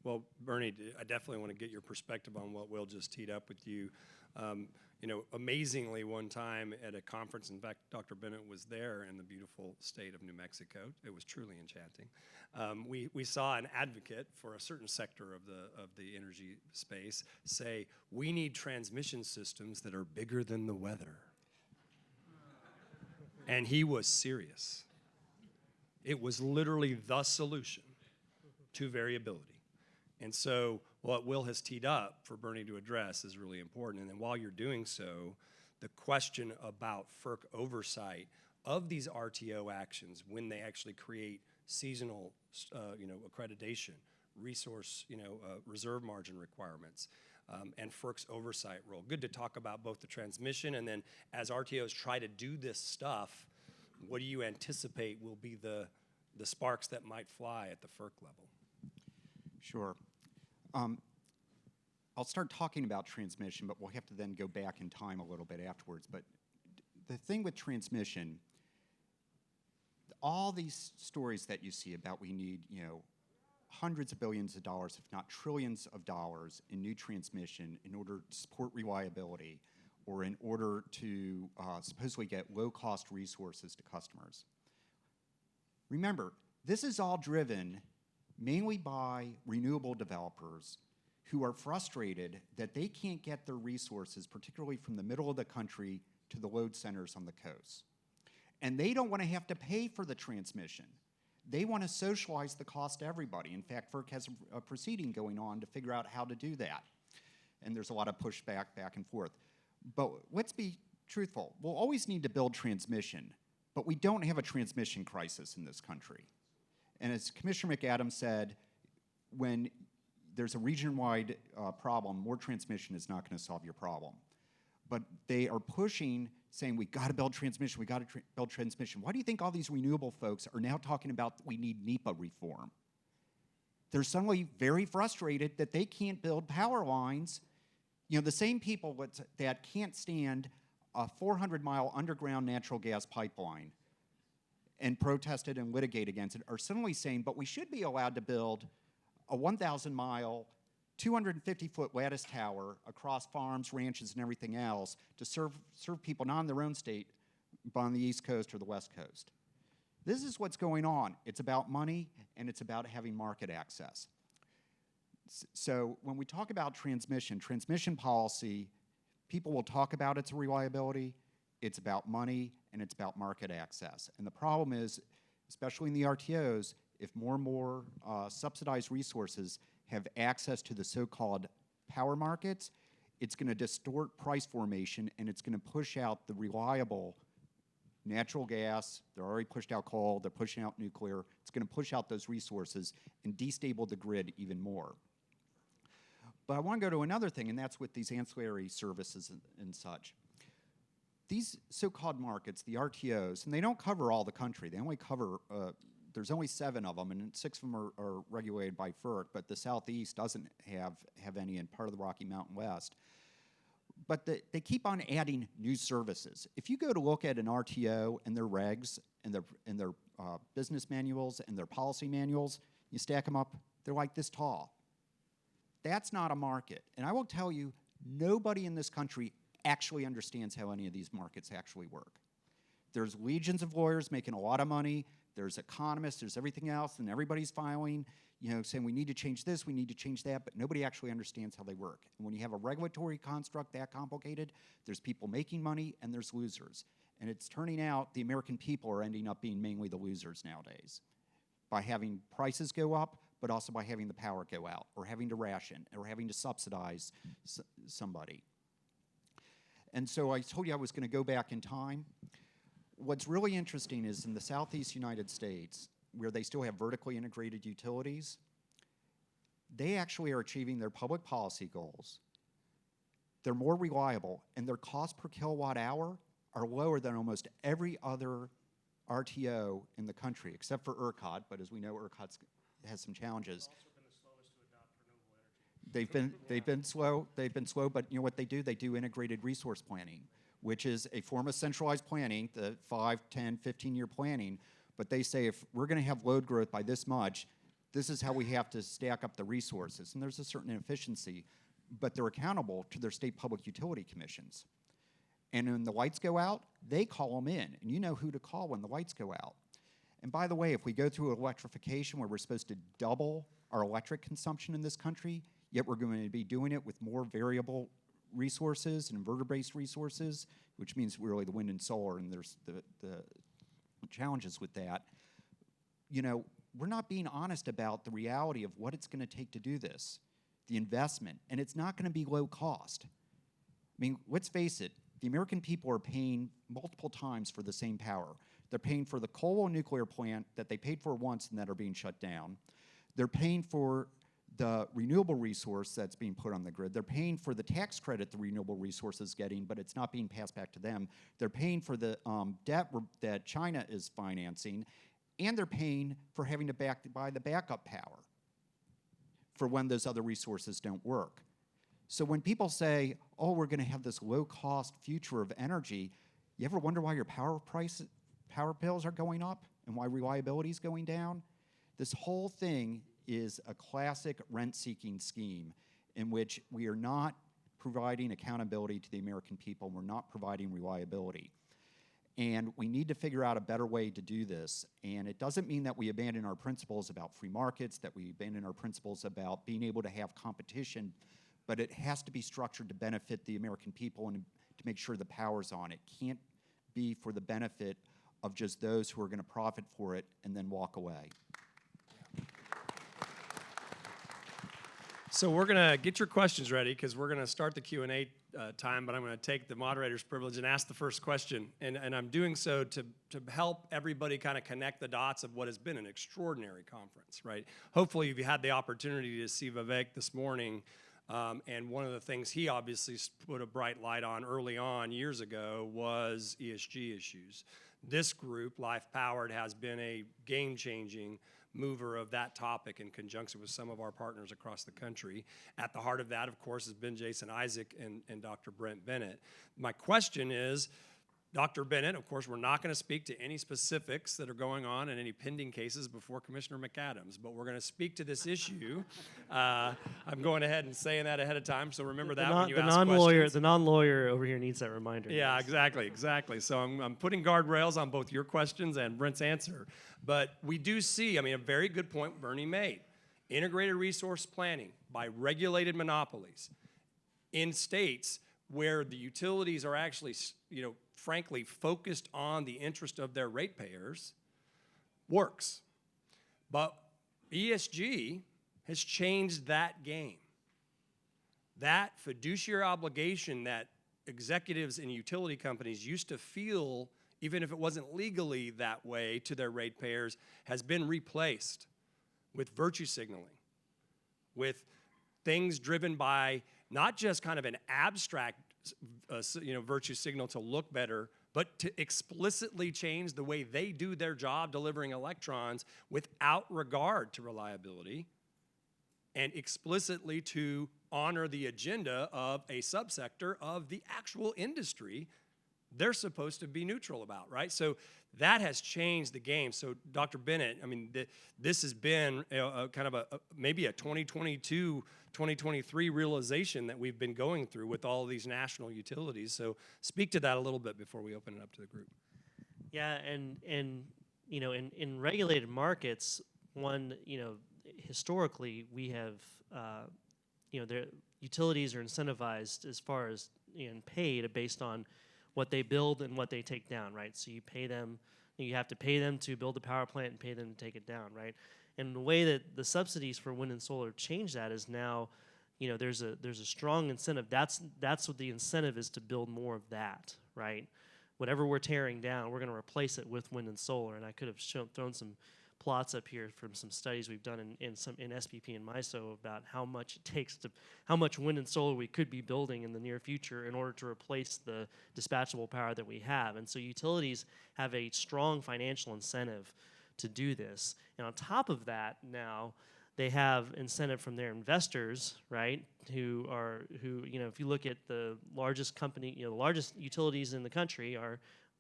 Well, Bernie, I definitely want to get your perspective on what Will just teed up with you. You know, amazingly, one time at a conference, in fact, Dr. Bennett was there in the beautiful state of New Mexico. It was truly enchanting. We saw an advocate for a certain sector of the energy space say, we need transmission systems that are bigger than the weather. And he was serious. It was literally the solution to variability. And so what Will has teed up for Bernie to address is really important. And then while you're doing so, the question about FERC oversight of these RTO actions when they actually create seasonal, accreditation, resource, reserve margin requirements, and FERC's oversight role. Good to talk about both the transmission, and then as RTOs try to do this stuff, what do you anticipate will be the sparks that might fly at the FERC level? Sure. I'll start talking about transmission, but we'll have to then go back in time a little bit afterwards. But the thing with transmission, all these stories that you see about we need, hundreds of billions of dollars, if not trillions of dollars in new transmission in order to support reliability or in order to supposedly get low-cost resources to customers. Remember, this is all driven mainly by renewable developers who are frustrated that they can't get their resources, particularly from the middle of the country to the load centers on the coast. And they don't want to have to pay for the transmission. They want to socialize the cost to everybody. In fact, FERC has a proceeding going on to figure out how to do that. And there's a lot of pushback back and forth. But let's be truthful. We'll always need to build transmission, but we don't have a transmission crisis in this country. And as Commissioner McAdams said, when there's a region-wide problem, more transmission is not going to solve your problem. But they are pushing, saying we got to build transmission, we got to build transmission. Why do you think all these renewable folks are now talking about we need NEPA reform? They're suddenly very frustrated that they can't build power lines. You know, the same people that can't stand a 400-mile underground natural gas pipeline and protested and litigate against it are suddenly saying, but we should be allowed to build a 1,000-mile, 250-foot lattice tower across farms, ranches, and everything else to serve people not in their own state, but on the East Coast or the West Coast. This is what's going on. It's about money, and it's about having market access. So when we talk about transmission policy, people will talk about its reliability, it's about money, and it's about market access. And the problem is, especially in the RTOs, if more and more subsidized resources have access to the so-called power markets, it's going to distort price formation, and it's going to push out the reliable natural gas. They're already pushed out coal, they're pushing out nuclear. It's going to push out those resources and destabilize the grid even more. But I want to go to another thing, and that's with these ancillary services and such. These so-called markets, the RTOs, and they don't cover all the country. They only cover, there's only 7 of them, and 6 of them are regulated by FERC, but the Southeast doesn't have any, and part of the Rocky Mountain West. But they keep on adding new services. If you go to look at an RTO and their regs and their business manuals and their policy manuals, you stack them up, they're like this tall. That's not a market. And I will tell you, nobody in this country actually understands how any of these markets actually work. There's legions of lawyers making a lot of money. There's economists, there's everything else, and everybody's filing, you know, saying we need to change this, we need to change that, but nobody actually understands how they work. And when you have a regulatory construct that complicated, there's people making money and there's losers. And it's turning out the American people are ending up being mainly the losers nowadays by having prices go up, but also by having the power go out, or having to ration, or having to subsidize somebody. And so I told you I was going to go back in time. What's really interesting is in the Southeast United States, where they still have vertically integrated utilities, they actually are achieving their public policy goals. They're more reliable, and their cost per kilowatt hour are lower than almost every other RTO in the country, except for ERCOT, but as we know, ERCOT has some challenges. They've been slow, but you know what they do? They do integrated resource planning, which is a form of centralized planning, the 5, 10, 15-year planning, but they say if we're going to have load growth by this much, this is how we have to stack up the resources. And there's a certain inefficiency, but they're accountable to their state public utility commissions. And when the lights go out, they call them in, and you know who to call when the lights go out. And by the way, if we go through electrification where we're supposed to double our electric consumption in this country, yet we're going to be doing it with more variable resources and inverter-based resources, which means really the wind and solar, and there's the challenges with that. You know, we're not being honest about the reality of what it's going to take to do this, the investment, and it's not going to be low cost. I mean, let's face it, the American people are paying multiple times for the same power. They're paying for the coal and nuclear plant that they paid for once and that are being shut down. They're paying for the renewable resource that's being put on the grid. They're paying for the tax credit the renewable resource is getting, but it's not being passed back to them. They're paying for the debt that China is financing, and they're paying for having to buy the backup power for when those other resources don't work. So when people say, oh, we're going to have this low-cost future of energy, you ever wonder why your power bills are going up and why reliability is going down? This whole thing is a classic rent-seeking scheme in which we are not providing accountability to the American people. We're not providing reliability. And we need to figure out a better way to do this. And it doesn't mean that we abandon our principles about free markets, that we abandon our principles about being able to have competition, but it has to be structured to benefit the American people and to make sure the power's on. It can't be for the benefit of just those who are going to profit for it and then walk away. So we're going to get your questions ready because we're going to start the Q&A time, but I'm going to take the moderator's privilege and ask the first question. And I'm doing so to help everybody kind of connect the dots of what has been an extraordinary conference, right? Hopefully you've had the opportunity to see Vivek this morning. And one of the things he obviously put a bright light on early on years ago was ESG issues. This group, Life Powered, has been a game-changing mover of that topic in conjunction with some of our partners across the country. At the heart of that, of course, has been Jason Isaac and Dr. Brent Bennett. My question is, Dr. Bennett, of course, we're not going to speak to any specifics that are going on in any pending cases before Commissioner McAdams, but we're going to speak to this issue. I'm going ahead and saying that ahead of time, so remember that when you ask questions. The non-lawyer over here needs that reminder. Yeah, exactly. So I'm putting guardrails on both your questions and Brent's answer. But we do see, a very good point Bernie made. Integrated resource planning by regulated monopolies in states where the utilities are actually, frankly, focused on the interest of their ratepayers, works. But ESG has changed that game. That fiduciary obligation that executives in utility companies used to feel, even if it wasn't legally that way to their ratepayers, has been replaced with virtue signaling, with things driven by not just kind of an abstract virtue signal to look better, but to explicitly change the way they do their job delivering electrons without regard to reliability, and explicitly to honor the agenda of a subsector of the actual industry they're supposed to be neutral about, right? So that has changed the game. So Dr. Bennett, this has been kind of maybe a 2022, 2023 realization that we've been going through with all of these national utilities. So speak to that a little bit before we open it up to the group. Yeah, and in regulated markets, historically we have, their utilities are incentivized as far as and paid based on what they build and what they take down, right? So you pay them, you have to pay them to build the power plant and pay them to take it down, right? And the way that the subsidies for wind and solar change that is now, there's a strong incentive. That's what the incentive is, to build more of that, right? Whatever we're tearing down, we're going to replace it with wind and solar. And I could have thrown some plots up here from some studies we've done in SPP and MISO about how much it takes how much wind and solar we could be building in the near future in order to replace the dispatchable power that we have. And so utilities have a strong financial incentive to do this. And on top of that, now they have incentive from their investors, right? Who if you look at the largest company, the largest utilities in the country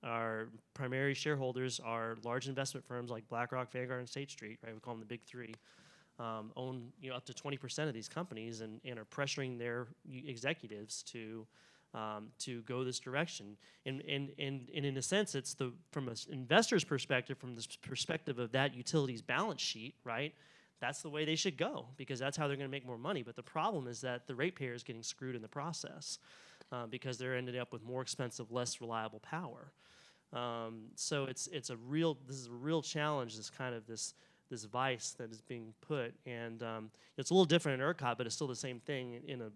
our primary shareholders are large investment firms like BlackRock, Vanguard, and State Street, right? We call them the big three. Own up to 20% of these companies and are pressuring their executives to go this direction. And in a sense, it's from an investor's perspective, from the perspective of that utility's balance sheet, right? That's the way they should go because that's how they're going to make more money. But the problem is that the ratepayer is getting screwed in the process because they're ending up with more expensive, less reliable power. So this is a real challenge. This vice that is being put, and it's a little different in ERCOT, but it's still the same thing in a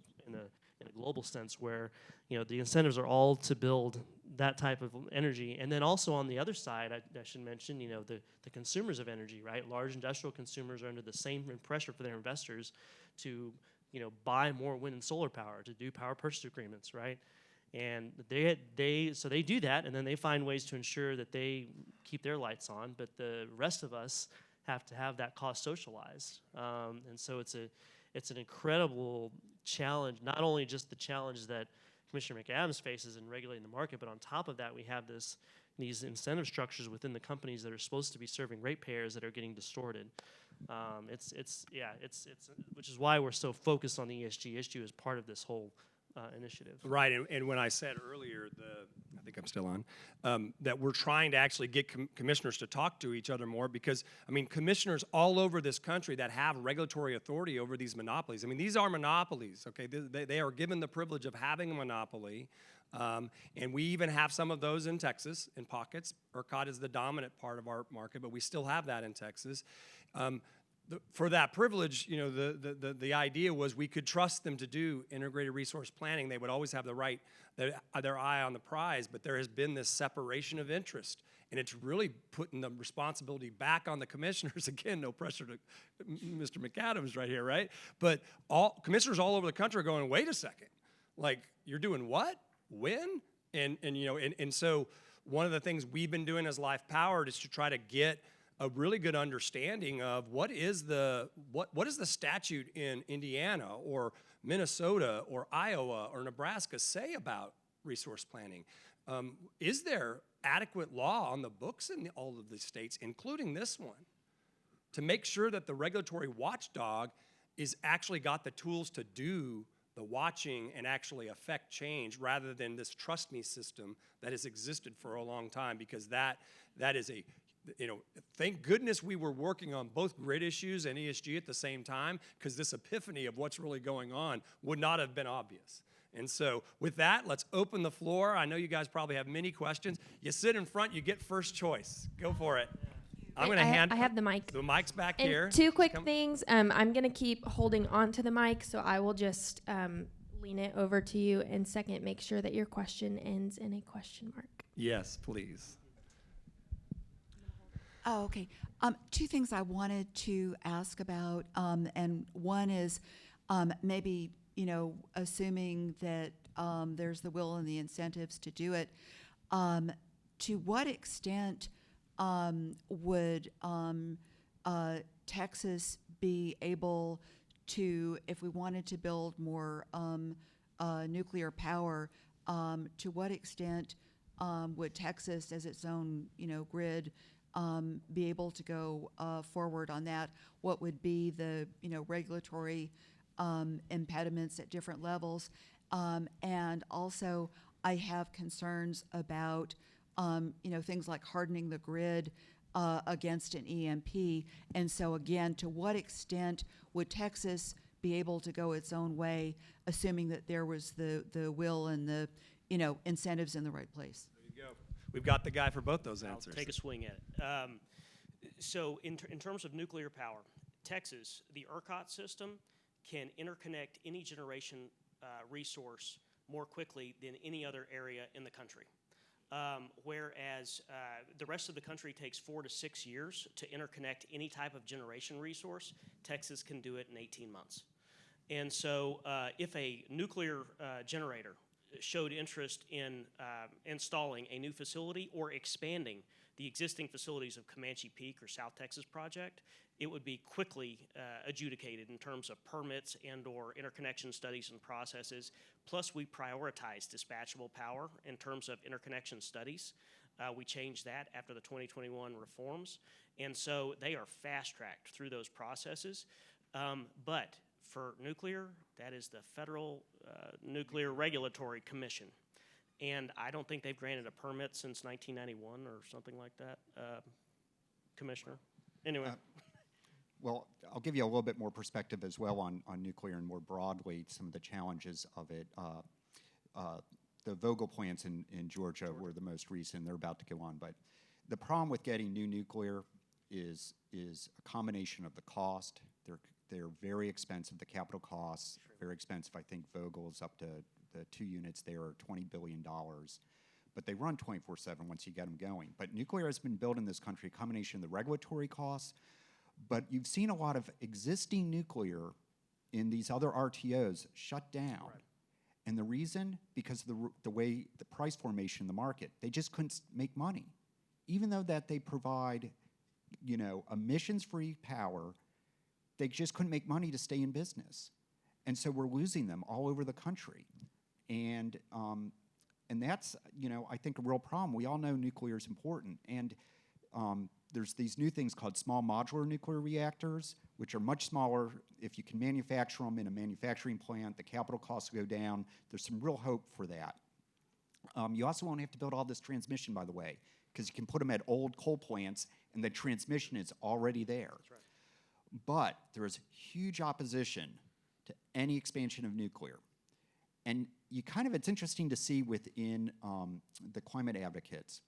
global sense, where the incentives are all to build that type of energy, and then also on the other side, I should mention, the consumers of energy, right? Large industrial consumers are under the same pressure for their investors to buy more wind and solar power, to do power purchase agreements, right? And they do that, and then they find ways to ensure that they keep their lights on, but the rest of us have to have that cost socialized. And so it's an incredible challenge, not only just the challenge that Commissioner McAdams faces in regulating the market, but on top of that, we have these incentive structures within the companies that are supposed to be serving ratepayers that are getting distorted. Which is why we're so focused on the ESG issue as part of this whole initiative. Right, and when I said earlier, I think I'm still on, that we're trying to actually get commissioners to talk to each other more because, I mean, commissioners all over this country that have regulatory authority over these monopolies, I mean, these are monopolies, okay? They are given the privilege of having a monopoly, and we even have some of those in Texas in pockets. ERCOT is the dominant part of our market, but we still have that in Texas. For that privilege, you know, the idea was we could trust them to do integrated resource planning. They would always have the right, their eye on the prize, but there has been this separation of interest, and it's really putting the responsibility back on the commissioners. Again, no pressure to Mr. McAdams right here, right? But commissioners all over the country are going, wait a second, like, you're doing what? When? And you know, and so one of the things we've been doing as Life Powered is to try to get a really good understanding of what is the statute in Indiana or Minnesota or Iowa or Nebraska say about resource planning. Is there adequate law on the books in all of the states, including this one, to make sure that the regulatory watchdog is actually got the tools to do the watching and actually affect change rather than this trust me system that has existed for a long time? Because that is a, you know, thank goodness we were working on both grid issues and ESG at the same time, because this epiphany of what's really going on would not have been obvious. And so with that, let's open the floor. I know you guys probably have many questions. You sit in front, you get first choice. Go for it. I'm going to I have the mic. The mic's back And here. two quick things. I'm going to keep holding on to the mic, so I will just lean it over to you. And second, make sure that your question ends in a question mark. Yes, please. Oh, okay. Two things I wanted to ask about, and one is maybe, you know, assuming that there's the will and the incentives to do it, to what extent would Texas be able to, if we wanted to build more nuclear power, to what extent would Texas, as its own, you know, grid, be able to go forward on that? What would be the, you know, regulatory impediments at different levels? And also, I have concerns about, you know, things like hardening the grid against an EMP. And so again, to what extent would Texas be able to go its own way, assuming that there was the will and the, you know, incentives in the right place? There you go. We've got the guy for both those answers. I'll take a swing at it. So in terms of nuclear power, Texas, the ERCOT system can interconnect any generation resource more quickly than any other area in the country. Whereas the rest of the country takes 4 to 6 years to interconnect any type of generation resource, Texas can do it in 18 months. And so if a nuclear generator showed interest in installing a new facility or expanding the existing facilities of Comanche Peak or South Texas Project, it would be quickly adjudicated in terms of permits and or interconnection studies and processes. Plus, we prioritize dispatchable power in terms of interconnection studies. We changed that after the 2021 reforms. And so they are fast-tracked through those processes. But for nuclear, that is the Federal Nuclear Regulatory Commission. And I don't think they've granted a permit since 1991 or something like that, Commissioner. Anyway. Well, I'll give you a little bit more perspective as well on nuclear and more broadly some of the challenges of it. The Vogtle plants in Georgia were the most recent. They're about to go on. But the problem with getting new nuclear is a combination of the cost. They're very expensive. The capital costs very expensive. I think Vogtle is up to the 2 units there are $20 billion. But they run 24/7 once you get them going. But nuclear has been built in this country, a combination of the regulatory costs, but you've seen a lot of existing nuclear in these other RTOs shut down. Right. And the reason, because of the way the price formation in the market, they just couldn't make money. Even though that they provide, you know, emissions-free power, they just couldn't make money to stay in business. And so we're losing them all over the country. And that's, you know, I think a real problem. We all know nuclear is important. And there's these new things called small modular nuclear reactors, which are much smaller. If you can manufacture them in a manufacturing plant, the capital costs go down. There's some real hope for that. You also won't have to build all this transmission, by the way, because you can put them at old coal plants, and the transmission is already there. That's right. But there is huge opposition to any expansion of nuclear. And it's interesting to see within the climate advocates.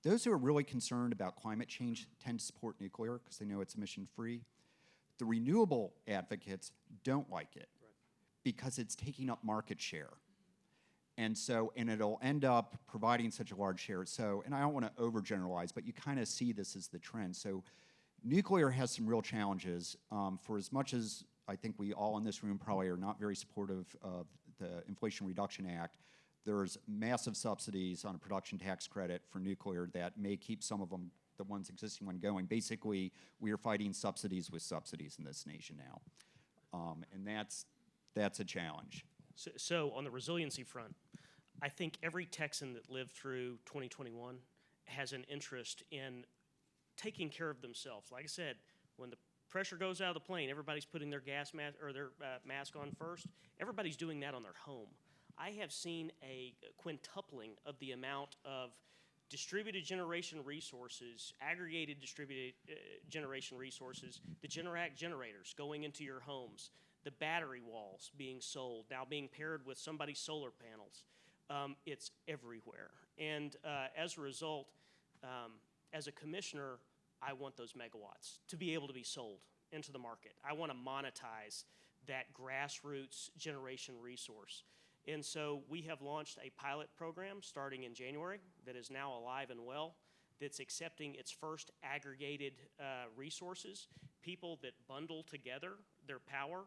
Those who are really concerned about climate change tend to support nuclear because they know it's emission-free. The renewable advocates don't like it because it's taking up market share. And it'll end up providing such a large share. So, and I don't want to overgeneralize, but you kind of see this as the trend. So nuclear has some real challenges. For as much as I think we all in this room probably are not very supportive of the Inflation Reduction Act, there's massive subsidies on a production tax credit for nuclear that may keep some of them, the existing one going. Basically, we are fighting subsidies with subsidies in this nation now. And that's a challenge. So on the resiliency front, I think every Texan that lived through 2021 has an interest in taking care of themselves. Like I said, when the pressure goes out of the plane, everybody's putting their gas mask or their mask on first. Everybody's doing that on their home. I have seen a quintupling of the amount of distributed generation resources, aggregated distributed generation resources, the Generac generators going into your homes, the battery walls being sold, now being paired with somebody's solar panels. It's everywhere. And as a result, as a commissioner, I want those megawatts to be able to be sold into the market. I want to monetize that grassroots generation resource. And so we have launched a pilot program starting in January that is now alive and well, that's accepting its first aggregated resources, people that bundle together their power,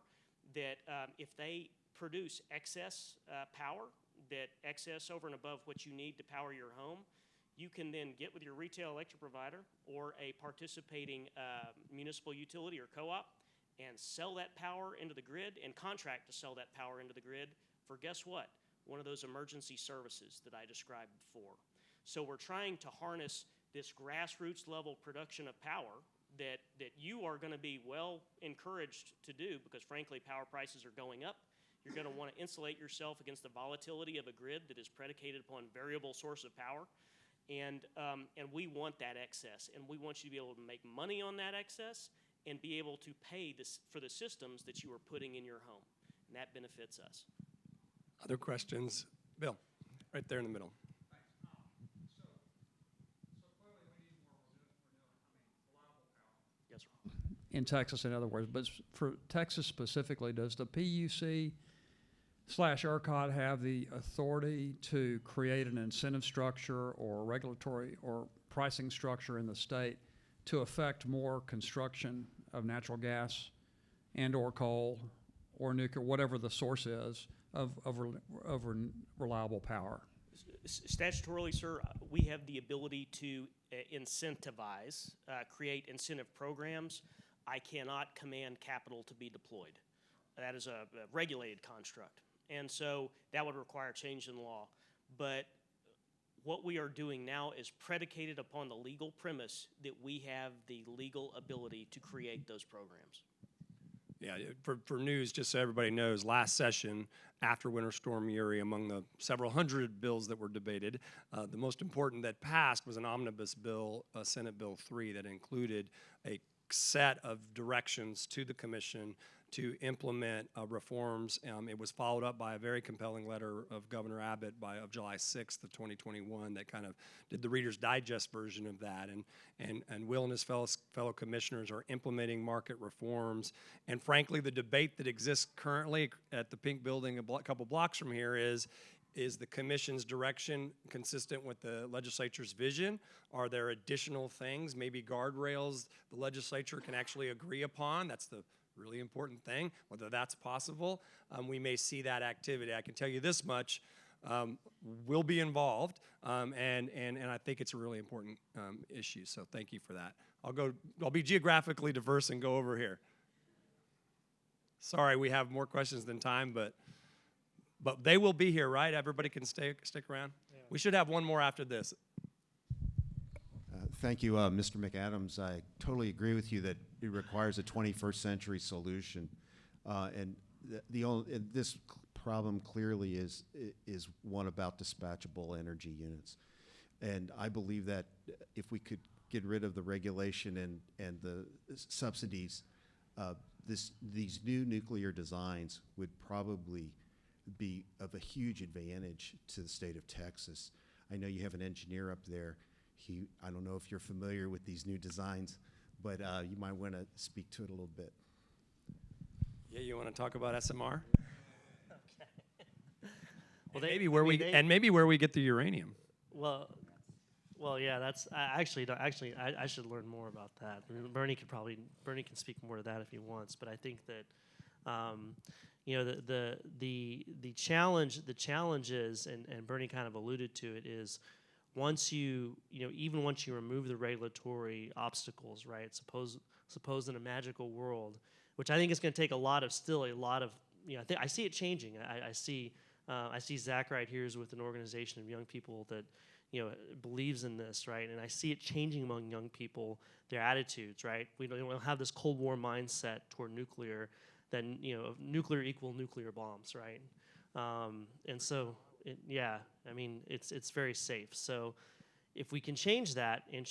that if they produce excess power, that excess over and above what you need to power your home, you can then get with your retail electric provider or a participating municipal utility or co-op and sell that power into the grid and contract to sell that power into the grid for, guess what? One of those emergency services that I described before. So we're trying to harness this grassroots level production of power that you are going to be well encouraged to do because, frankly, power prices are going up. You're going to want to insulate yourself against the volatility of a grid that is predicated upon variable source of power. And we want that excess, and we want you to be able to make money on that excess and be able to pay for the systems that you are putting in your home, and that benefits us. Other questions? Bill, right there in the middle. Yes, sir. In Texas, in other words, but for Texas specifically, does the PUC / ERCOT have the authority to create an incentive structure or regulatory or pricing structure in the state to affect more construction of natural gas and or coal or nuclear, whatever the source is, of reliable power? Statutorily, sir, we have the ability to incentivize, create incentive programs. I cannot command capital to be deployed. That is a regulated construct. And so that would require change in law. But what we are doing now is predicated upon the legal premise that we have the legal ability to create those programs. Yeah, for news, just so everybody knows, last session after Winter Storm Uri, among the several hundred bills that were debated, the most important that passed was an omnibus bill, Senate Bill 3, that included a set of directions to the commission to implement reforms. It was followed up by a very compelling letter of Governor Abbott of July 6th of 2021 that kind of did the Reader's Digest version of that. And Will and his fellow commissioners are implementing market reforms. And frankly, the debate that exists currently at the Pink Building a couple blocks from here is the commission's direction consistent with the legislature's vision? Are there additional things, maybe guardrails, the legislature can actually agree upon? That's the really important thing, whether that's possible. We may see that activity. I can tell you this much, we'll be involved, and I think it's a really important issue, so thank you for that. I'll be geographically diverse and go over here. Sorry, we have more questions than time, but they will be here, right? Everybody can stick around? Yeah. We should have one more after this. Thank you, Mr. McAdams. I totally agree with you that it requires a 21st century solution. And this problem clearly is one about dispatchable energy units. And I believe that if we could get rid of the regulation and the subsidies, these new nuclear designs would probably be of a huge advantage to the state of Texas. I know you have an engineer up there. I don't know if you're familiar with these new designs, but you might want to speak to it a little bit. Yeah, you want to talk about SMR? Well, Maybe where we get the uranium. Well, yeah. That's I should learn more about that. I mean, Bernie can speak more to that if he wants. But I think that the challenge is, and Bernie kind of alluded to it, is even once you remove the regulatory obstacles, right? Suppose in a magical world, which I think is going to take a lot of I see it changing. I see Zach right here is with an organization of young people that believes in this, right? And I see it changing among young people, their attitudes, right? We don't have this Cold War mindset toward nuclear, then nuclear equal nuclear bombs, right? And so, it's very safe. So, if we can change that and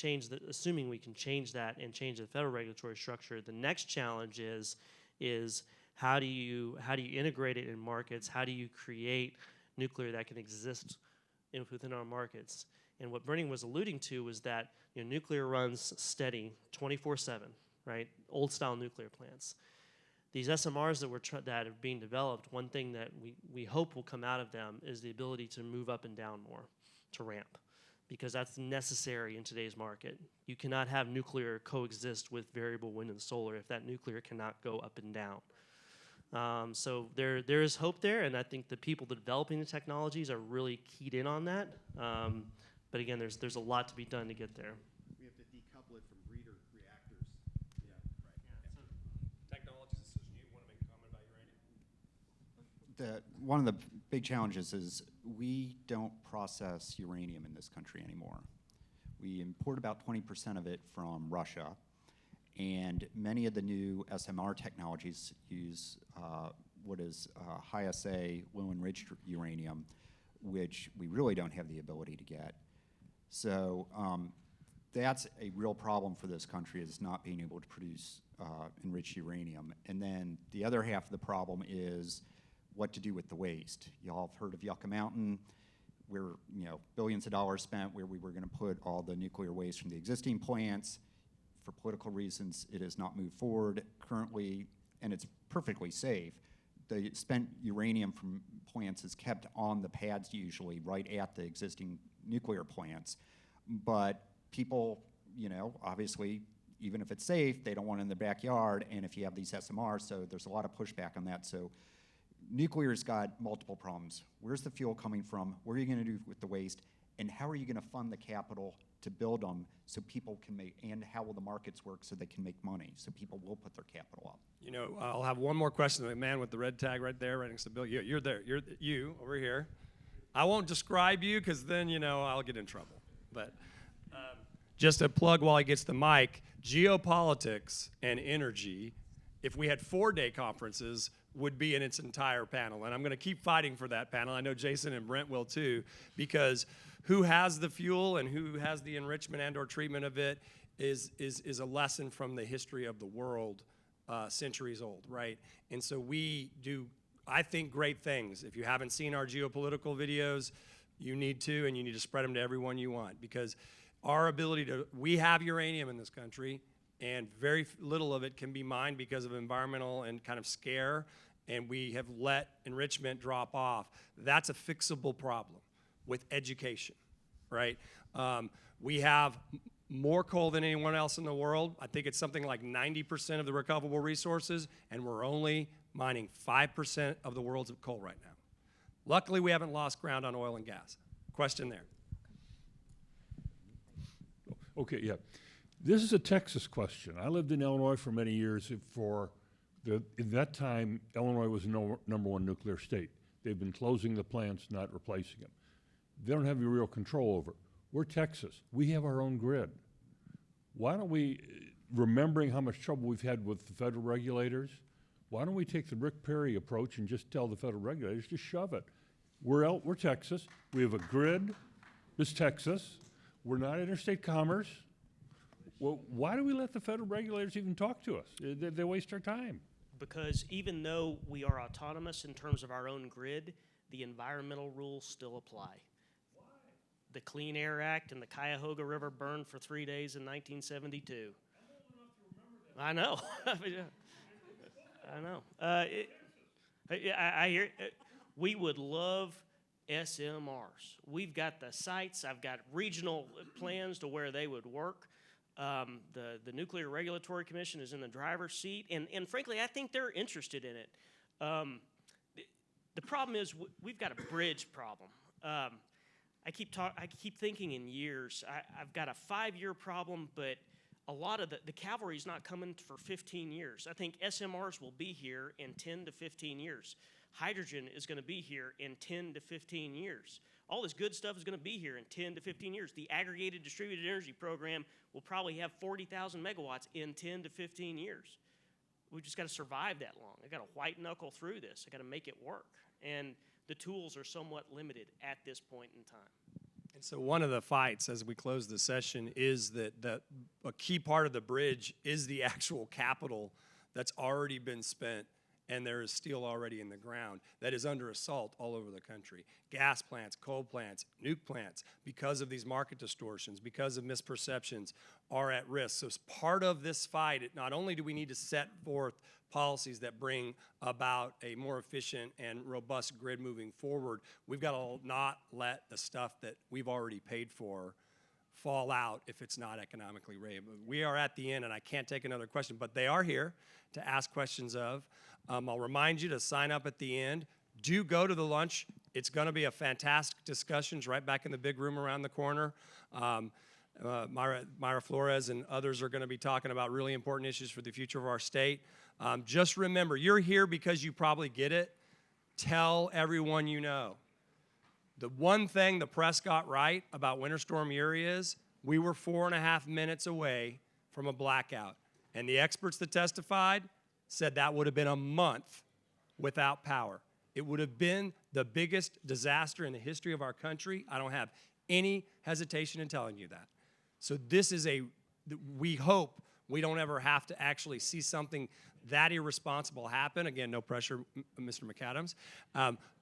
assuming we can change that and change the federal regulatory structure, the next challenge is how do you integrate it in markets? How do you create nuclear that can exist within our markets? And what Bernie was alluding to was that nuclear runs steady 24/7, right? Old style nuclear plants. These SMRs that are being developed, one thing that we hope will come out of them is the ability to move up and down more, to ramp, because that's necessary in today's market. You cannot have nuclear coexist with variable wind and solar if that nuclear cannot go up and down. So there is hope there, and I think the people developing the technologies are really keyed in on that. But again, there's a lot to be done to get there. We have to decouple it from breeder reactors. Yeah, right. Yeah. Technology decision. You want to make a comment about uranium? One of the big challenges is we don't process uranium in this country anymore. We import about 20% of it from Russia, and many of the new SMR technologies use what is high SA, low enriched uranium, which we really don't have the ability to get. So that's a real problem for this country, is not being able to produce enriched uranium. And then the other half of the problem is what to do with the waste. Y'all have heard of Yucca Mountain, where billions of dollars spent where we were going to put all the nuclear waste from the existing plants. For political reasons, it has not moved forward currently, and it's perfectly safe. The spent uranium from plants is kept on the pads usually right at the existing nuclear plants. But people, obviously, even if it's safe, they don't want it in their backyard, and if you have these SMRs, so there's a lot of pushback on that. So nuclear's got multiple problems. Where's the fuel coming from? What are you going to do with the waste? And how are you going to fund the capital to build them so people can make, and how will the markets work so they can make money, so people will put their capital up? I'll have one more question. The man with the red tag right there, right next to Bill. You're there. You over here. I won't describe you because then, I'll get in trouble. But just a plug while he gets the mic, geopolitics and energy, if we had 4-day conferences, would be in its entire panel. And I'm going to keep fighting for that panel. I know Jason and Brent will too, because who has the fuel and who has the enrichment and or treatment of it is a lesson from the history of the world, centuries old, right? And so we do, I think, great things. If you haven't seen our geopolitical videos, you need to, and you need to spread them to everyone you want, because our ability we have uranium in this country, and very little of it can be mined because of environmental and kind of scare, and we have let enrichment drop off. That's a fixable problem with education, right? We have more coal than anyone else in the world. I think it's something like 90% of the recoverable resources, and we're only mining 5% of the world's coal right now. Luckily, we haven't lost ground on oil and gas. Question there. Okay, yeah. This is a Texas question. I lived in Illinois for many years. In that time, Illinois was the number one nuclear state. They've been closing the plants, not replacing them. They don't have any real control over it. We're Texas. We have our own grid. why don't we, remembering how much trouble we've had with the federal regulators, why don't we take the Rick Perry approach and just tell the federal regulators to shove it? We're Texas. We have a grid. This Texas. We're not interstate commerce. Well, why do we let the federal regulators even talk to us? They waste our time. Because even though we are autonomous in terms of our own grid, the environmental rules still apply. Why? The Clean Air Act and the Cuyahoga River burned for 3 days in 1972. I know. I know. I hear. We would love SMRs. We've got the sites. I've got regional plans to where they would work. The Nuclear Regulatory Commission is in the driver's seat, and frankly, I think they're interested in it. The problem is we've got a bridge problem. I keep thinking in years. I've got a 5-year problem, but a lot of the cavalry's not coming for 15 years. I think SMRs will be here in 10 to 15 years. Hydrogen is going to be here in 10 to 15 years. All this good stuff is going to be here in 10 to 15 years. The aggregated distributed energy program will probably have 40,000 megawatts in 10 to 15 years. We've just got to survive that long. I've got to white knuckle through this. I've got to make it work. And the tools are somewhat limited at this point in time. And so one of the fights as we close the session is that a key part of the bridge is the actual capital that's already been spent and there is steel already in the ground that is under assault all over the country. Gas plants, coal plants, nuke plants, because of these market distortions, because of misperceptions, are at risk. So as part of this fight, not only do we need to set forth policies that bring about a more efficient and robust grid moving forward, we've got to not let the stuff that we've already paid for fall out if it's not economically viable. We are at the end, and I can't take another question, but they are here to ask questions of. I'll remind you to sign up at the end. Do go to the lunch. It's going to be a fantastic discussions right back in the big room around the corner. Myra Flores and others are going to be talking about really important issues for the future of our state. Just remember, you're here because you probably get it. Tell everyone you know. The one thing the press got right about Winter Storm Uri is we were 4.5 minutes away from a blackout. And the experts that testified said that would have been a month without power. It would have been the biggest disaster in the history of our country. I don't have any hesitation in telling you that. So this is we hope we don't ever have to actually see something that irresponsible happen. Again, no pressure, Mr. McAdams.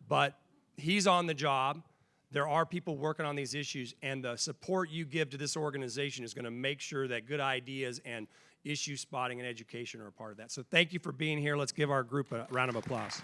But he's on the job. There are people working on these issues, and the support you give to this organization is going to make sure that good ideas and issue spotting and education are a part of that. So thank you for being here. Let's give our group a round of applause.